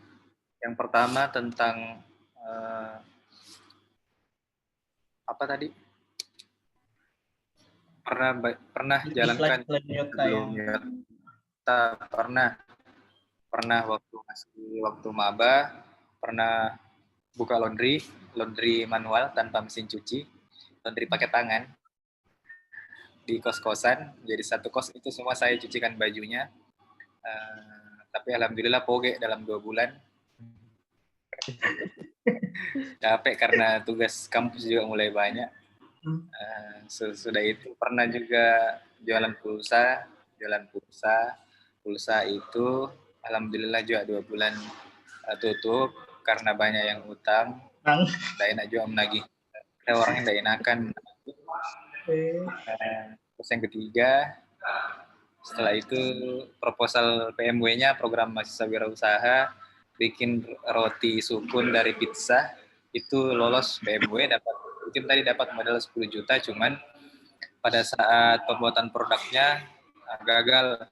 Yang pertama tentang apa tadi? Pernah jalankan sebelumnya? Pernah waktu maba, pernah buka laundry manual tanpa mesin cuci, laundry pakai tangan di kos-kosan. Jadi satu kos itu semua saya cucikan bajunya. Tapi alhamdulillah poge dalam 2 bulan. Capek karena tugas kampus juga mulai banyak. Sudah itu pernah juga jualan pulsa itu alhamdulillah juga 2 bulan tutup karena banyak yang utang. Tidak enak juga menagih. Ada orang yang tidak enakan. Terus yang ketiga, setelah itu proposal PMW-nya, program mahasiswa wirausaha, bikin roti sukun dari pizza, itu lolos PMW, tim tadi dapat modal 10 juta, cuman pada saat pembuatan produknya gagal,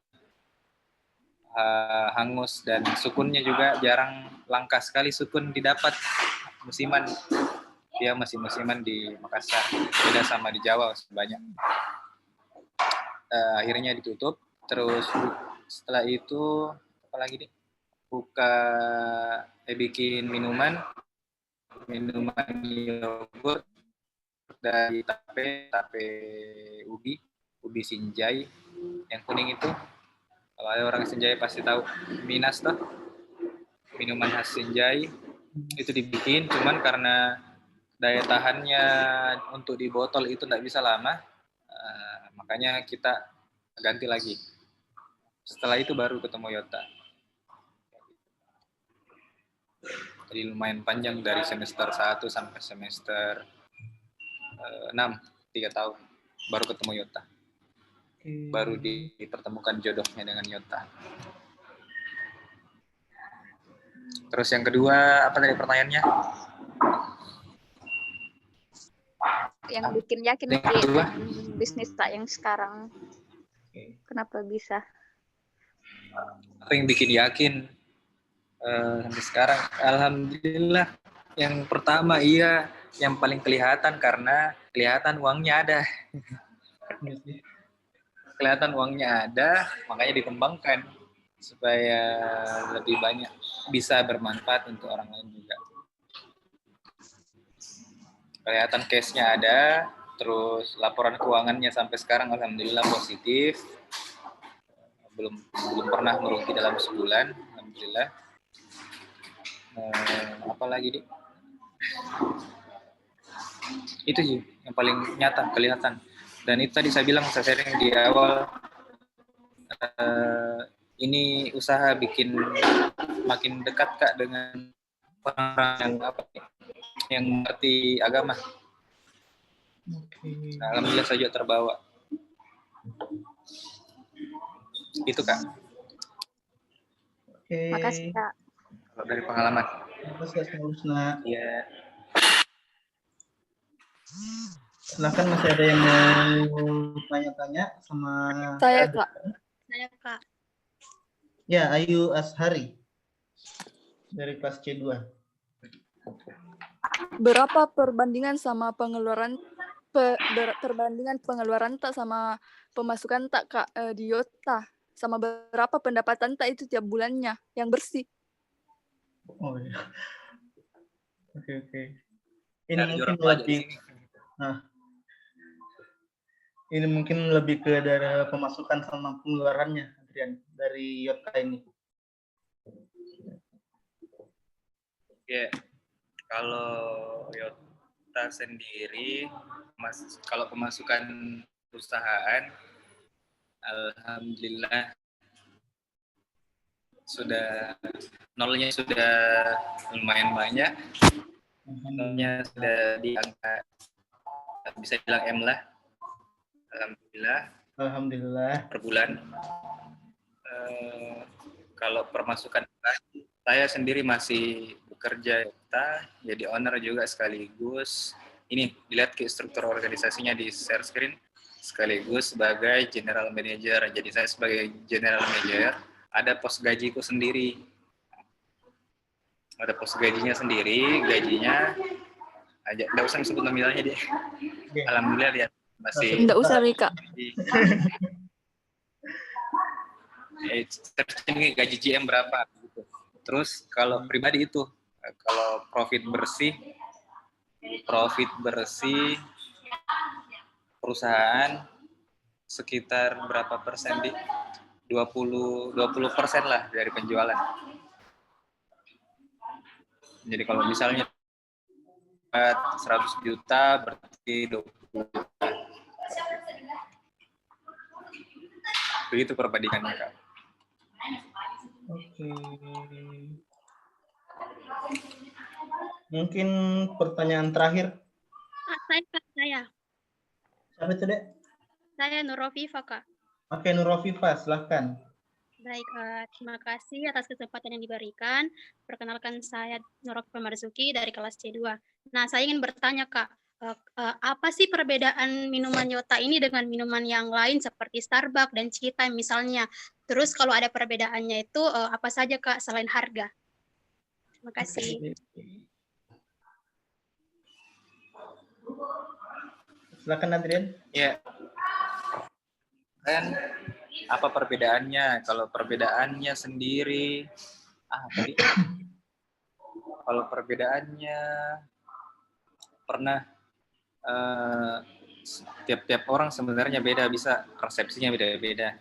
hangus, dan sukunnya juga jarang, langka sekali sukun didapat musiman. Dia masih musiman di Makassar, beda sama di Jawa sebanyak. Akhirnya ditutup. Terus setelah itu apa lagi nih? Bikin minuman yogurt dari tape ubi Sinjai yang kuning itu. Kalau ada orang Sinjai pasti tahu, Minas tuh, minuman khas Sinjai itu dibikin, cuman karena daya tahannya untuk di botol itu tidak bisa lama, makanya kita ganti lagi. Setelah itu baru ketemu Yota. Jadi lumayan panjang dari semester 1 sampai semester 6, 3 tahun. Baru ketemu Yota. Baru dipertemukan jodohnya dengan Yota. Terus yang kedua, apa tadi pertanyaannya? Yang bikin yakin bisnis tak yang sekarang. Kenapa bisa? Apa yang bikin yakin sampai sekarang? Alhamdulillah. Yang pertama yang paling kelihatan karena kelihatan uangnya ada. Kelihatan uangnya ada, makanya dikembangkan supaya lebih banyak bisa bermanfaat untuk orang lain juga. Kelihatan case-nya ada, terus laporan keuangannya sampai sekarang alhamdulillah positif. Belum pernah merugi dalam sebulan, alhamdulillah. Apa lagi nih? Itu sih yang paling nyata kelihatan. Dan itu tadi saya bilang, saya sharing di awal, ini usaha bikin makin dekat Kak dengan orang yang mengerti agama. Nah, alhamdulillah saya juga terbawa. Itu Kak. Makasih Kak. Kalau dari pengalaman. Iya. Silakan, masih ada yang mau tanya-tanya sama saya Kak. Ya, Ayu Ashari dari kelas C2. Berapa perbandingan sama pengeluaran tak sama pemasukan tak Kak di Yota? Sama berapa pendapatan tak itu tiap bulannya yang bersih? Oh iya. Oke. Ini mungkin lebih ini mungkin lebih ke dari pemasukan sama pengeluarannya, Adrian, dari Yota ini. Ya, kalau Yota sendiri, kalau pemasukan perusahaan, alhamdulillah sudah nolnya sudah lumayan banyak. Nolnya sudah di angka bisa bilang M lah. Alhamdulillah. Per bulan. Kalau permasukan saya sendiri masih bekerja jadi owner juga sekaligus. Ini dilihat ke struktur organisasinya di share screen, sekaligus sebagai general manager. Jadi saya sebagai general manager ada pos gajiku sendiri. Ada pos gajinya sendiri, gajinya aja enggak usah disebut nominalnya dia. Alhamdulillah dia masih Enggak usah, Rika. Searching gaji GM berapa gitu. Terus kalau pribadi itu kalau profit bersih perusahaan sekitar berapa persen di 20% lah dari penjualan. Jadi kalau misalnya 100 juta berarti 20 juta. Begitu perbandingannya, Kak. Oke. Mungkin pertanyaan terakhir. Saya. Siapa itu, Dek? Saya Nurofifa, Kak. Oke, Nurofifa, silahkan. Baik, terima kasih atas kesempatan yang diberikan. Perkenalkan saya Nurofifa Marzuki dari kelas C2. Nah, saya ingin bertanya, Kak, apa sih perbedaan minuman Yota ini dengan minuman yang lain seperti Starbucks dan Cita misalnya? Terus kalau ada perbedaannya itu apa saja, Kak, selain harga? Terima kasih. Silakan, Adrian. Ya. Kan apa perbedaannya? Kalau perbedaannya sendiri tadi kalau perbedaannya pernah tiap-tiap orang sebenarnya beda, bisa persepsinya beda-beda.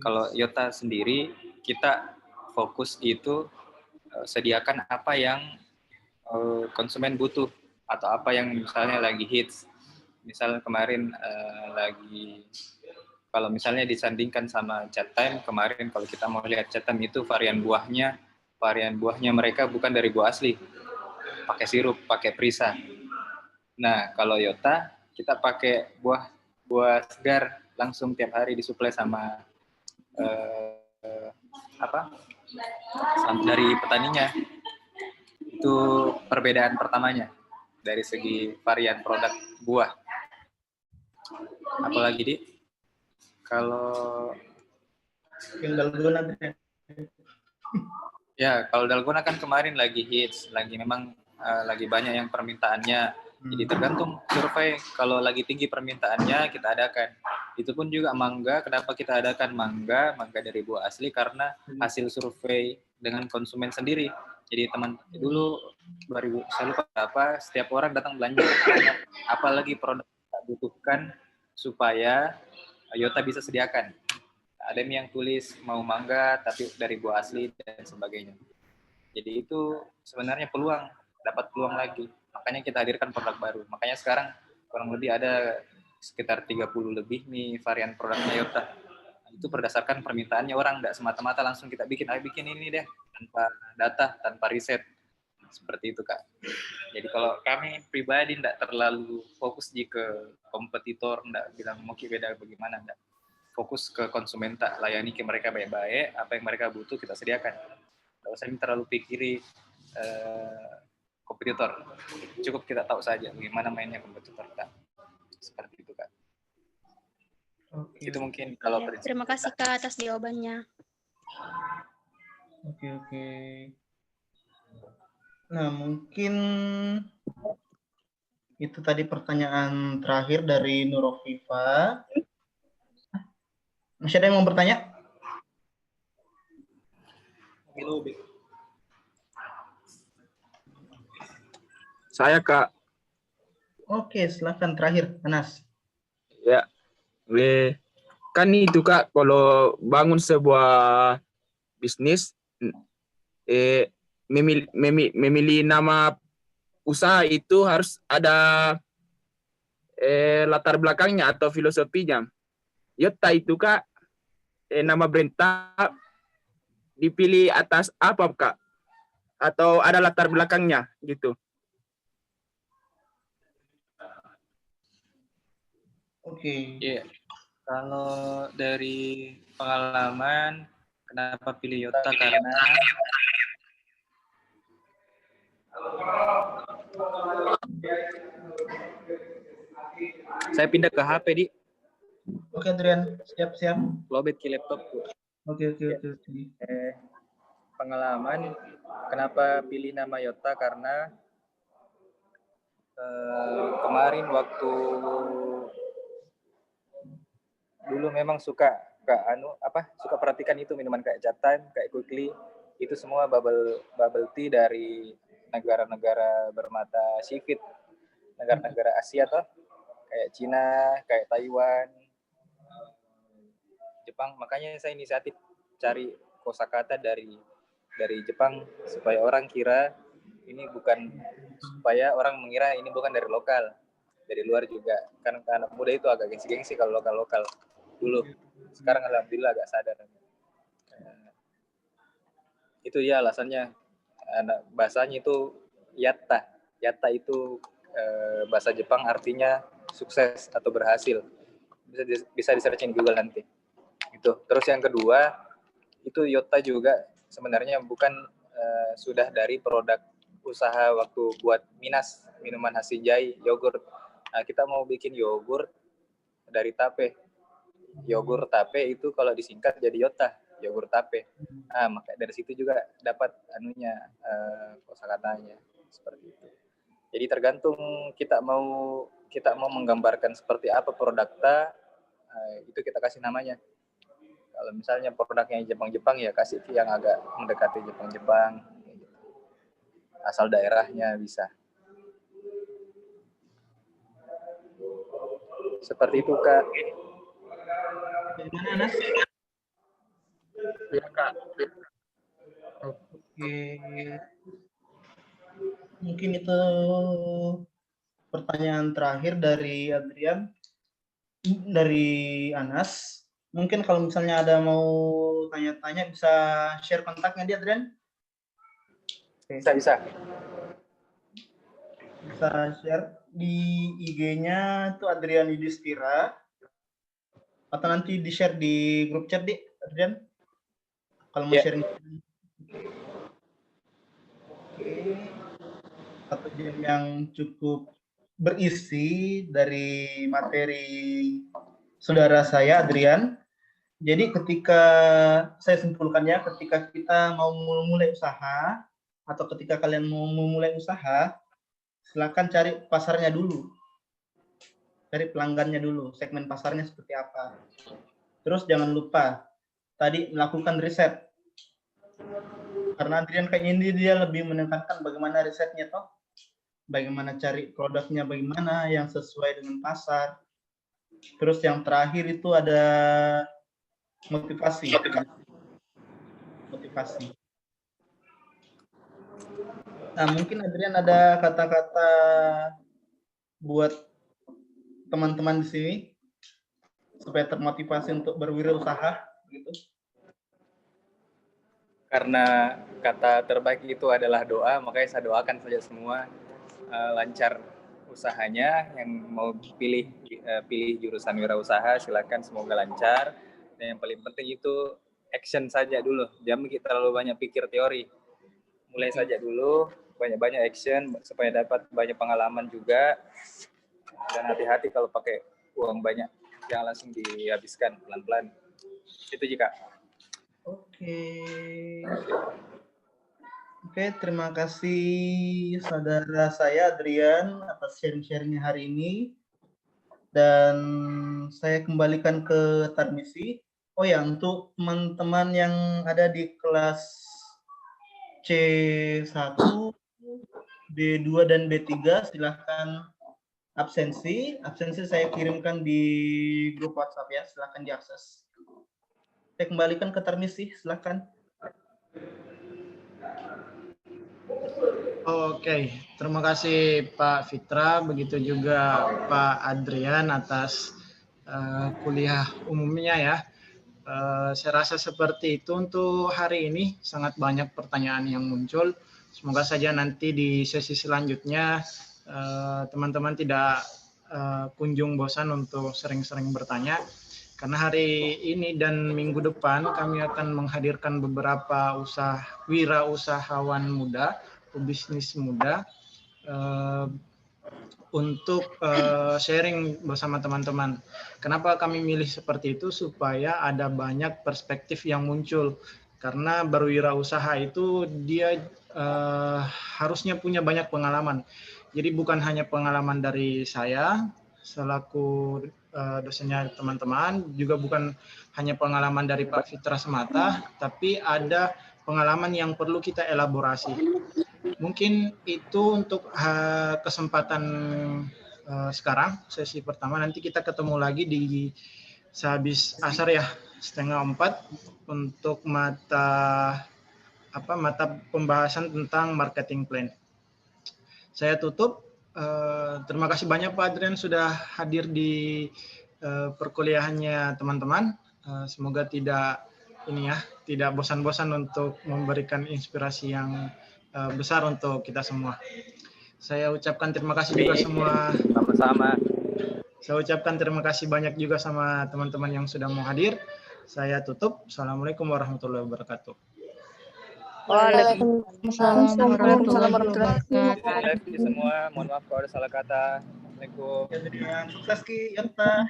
Kalau Yota sendiri kita fokus itu sediakan apa yang konsumen butuh atau apa yang misalnya lagi hits. Misal kemarin kalau misalnya disandingkan sama Chat Time kemarin, kalau kita mau lihat Chat Time itu varian buahnya mereka bukan dari buah asli, pakai sirup, pakai perisa. Nah kalau Yota kita pakai buah segar langsung tiap hari disuplai sama dari petaninya. Itu perbedaan pertamanya dari segi varian produk buah. Apalagi di kalau Dalgona, ya kalau Dalgona kan kemarin lagi hits, memang lagi banyak yang permintaannya. Jadi tergantung survei, kalau lagi tinggi permintaannya kita adakan. Itu pun juga mangga, kenapa kita adakan mangga dari buah asli, karena hasil survei dengan konsumen sendiri. Jadi teman dulu 2000 saya lupa apa, setiap orang datang belanja apalagi produk kita butuhkan supaya Yota bisa sediakan. Ada yang tulis mau mangga tapi dari buah asli dan sebagainya. Jadi itu sebenarnya dapat peluang lagi. Makanya kita hadirkan produk baru. Makanya sekarang kurang lebih ada sekitar 30 lebih nih varian produknya Yota. Itu berdasarkan permintaannya orang, tidak semata-mata langsung kita bikin ini deh, tanpa data, tanpa riset. Seperti itu, Kak. Jadi kalau kami pribadi tidak terlalu fokus ke kompetitor, tidak bilang mau beda bagaimana, tidak. Fokus ke konsumen, tak layani ke mereka baik-baik, apa yang mereka butuh kita sediakan. Tidak usah terlalu pikiri kompetitor. Cukup kita tahu saja bagaimana mainnya kompetitor, Kak. Seperti itu, Kak. Oke. Itu mungkin kalau terima kasih, Kak, atas jawabannya. Oke. Nah, mungkin itu tadi pertanyaan terakhir dari Nurofifa. Masih ada yang mau bertanya? Saya, Kak. Oke, silakan terakhir, Anas. Ya, kan itu, Kak, kalau bangun sebuah bisnis, memilih nama usaha itu harus ada latar belakangnya atau filosofinya. Yota itu, Kak, nama brand dipilih atas apa, Kak? Atau ada latar belakangnya gitu? Oke. Iya. Kalau dari pengalaman, kenapa pilih Yota? Karena saya pindah ke HP, Di. Oke, Adrian. Siap-siap. Lobet ke laptop. Oke. Pengalaman, kenapa pilih nama Yota? Karena kemarin waktu dulu memang suka suka perhatikan itu minuman kayak Jatan, kayak Quickly, itu semua bubble tea dari negara-negara bermata sipit, negara-negara Asia toh, kayak Cina, kayak Taiwan, Jepang. Makanya saya inisiatif cari kosakata dari Jepang supaya orang kira ini bukan, supaya orang mengira ini bukan dari lokal, dari luar juga. Karena anak muda itu agak gengsi-gengsi kalau lokal-lokal dulu. Sekarang alhamdulillah agak sadar. Itu ya alasannya. Bahasanya itu yatta. Yatta itu bahasa Jepang artinya sukses atau berhasil. Bisa di-searching di Google nanti. Itu. Terus yang kedua, itu Yota juga sebenarnya bukan sudah dari produk usaha waktu buat Minas, minuman Hasinjai, yogurt. Nah, kita mau bikin yogurt dari tape. Yogurt tape itu kalau disingkat jadi Yota, yogurt tape. Nah, maka dari situ juga dapat kosakatanya seperti itu. Jadi tergantung kita mau menggambarkan seperti apa produknya, itu kita kasih namanya. Kalau misalnya produknya Jepang-Jepang ya kasih yang agak mendekati Jepang-Jepang. Asal daerahnya bisa. Seperti itu, Kak. Gimana, Nas? Ya, Kak. Oke. Mungkin itu pertanyaan terakhir dari Adrian. Dari Anas. Mungkin kalau misalnya ada mau tanya-tanya bisa share kontaknya dia, Adrian? Bisa. Bisa share di IG-nya itu Adrian Yudhistira. Atau nanti di-share di grup chat, di Adrian? Kalau mau sharing. Oke. 1 jam yang cukup berisi dari materi saudara saya, Adrian. Jadi ketika saya simpulkannya, ketika kita mau memulai usaha, atau ketika kalian mau memulai usaha, silakan cari pasarnya dulu. Cari pelanggannya dulu, segmen pasarnya seperti apa. Terus jangan lupa, tadi melakukan riset. Karena Adrian kayaknya ini dia lebih menekankan bagaimana risetnya toh. Bagaimana cari produknya, bagaimana yang sesuai dengan pasar. Terus yang terakhir itu ada motivasi. Nah, mungkin Adrian ada kata-kata buat teman-teman di sini supaya termotivasi untuk berwirausaha gitu. Karena kata terbaik itu adalah doa, makanya saya doakan saja semua lancar usahanya. Yang mau pilih jurusan wirausaha silakan, semoga lancar. Dan yang paling penting itu action saja dulu, jangan terlalu banyak pikir teori. Mulai saja dulu, banyak-banyak action supaya dapat banyak pengalaman juga. Dan hati-hati kalau pakai uang banyak, jangan langsung dihabiskan, pelan-pelan. Itu jika. Oke, terima kasih saudara saya Adrian atas sharing-sharingnya hari ini. Dan saya kembalikan ke Tarmisi. Oh ya, untuk teman-teman yang ada di kelas C1, B2 dan B3 silahkan absensi. Absensi saya kirimkan di grup WhatsApp ya, silahkan diakses. Saya kembalikan ke Tarmisi, silahkan. Oke, terima kasih Pak Fitra, begitu juga Pak Adrian atas kuliah umumnya ya. Saya rasa seperti itu untuk hari ini. Sangat banyak pertanyaan yang muncul. Semoga saja nanti di sesi selanjutnya teman-teman tidak kunjung bosan untuk sering-sering bertanya. Karena hari ini dan minggu depan kami akan menghadirkan beberapa wirausahawan muda, pebisnis muda untuk sharing bersama teman-teman. Kenapa kami milih seperti itu? Supaya ada banyak perspektif yang muncul. Karena berwirausaha itu dia harusnya punya banyak pengalaman. Jadi bukan hanya pengalaman dari saya selaku dosennya teman-teman, juga bukan hanya pengalaman dari Pak Fitra semata, tapi ada pengalaman yang perlu kita elaborasi. Mungkin itu untuk kesempatan sekarang, sesi pertama. Nanti kita ketemu lagi di sehabis asar ya, 3:30 untuk mata pembahasan tentang marketing plan. Saya tutup. Terima kasih banyak Pak Adrian sudah hadir di perkuliahannya teman-teman. Semoga tidak bosan-bosan untuk memberikan inspirasi yang besar untuk kita semua. Saya ucapkan terima kasih juga semua. Sama-sama. Saya ucapkan terima kasih banyak juga sama teman-teman yang sudah mau hadir. Saya tutup. Assalamualaikum warahmatullahi wabarakatuh. Waalaikumsalam warahmatullahi wabarakatuh. Semua, mohon maaf kalau ada salah kata. Assalamualaikum. Sukses Ki, Yotta.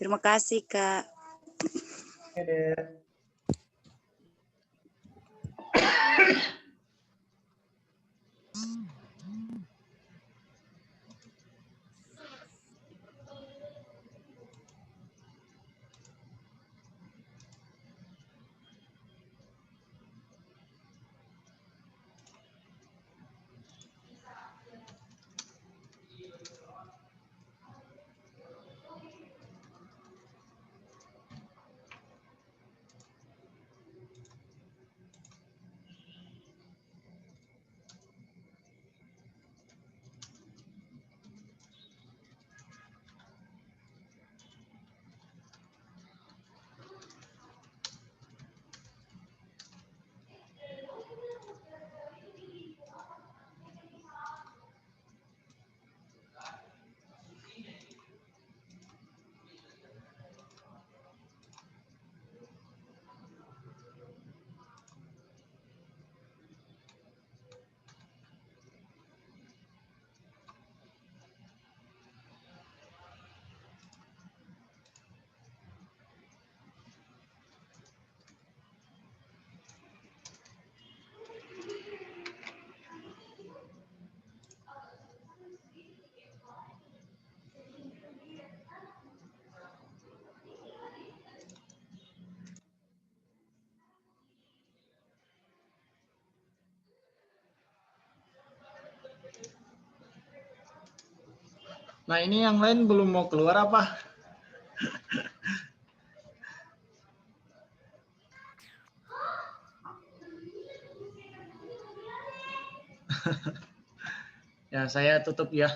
Terima kasih Kak. Nah, ini yang lain belum mau keluar apa? Ya, saya tutup ya.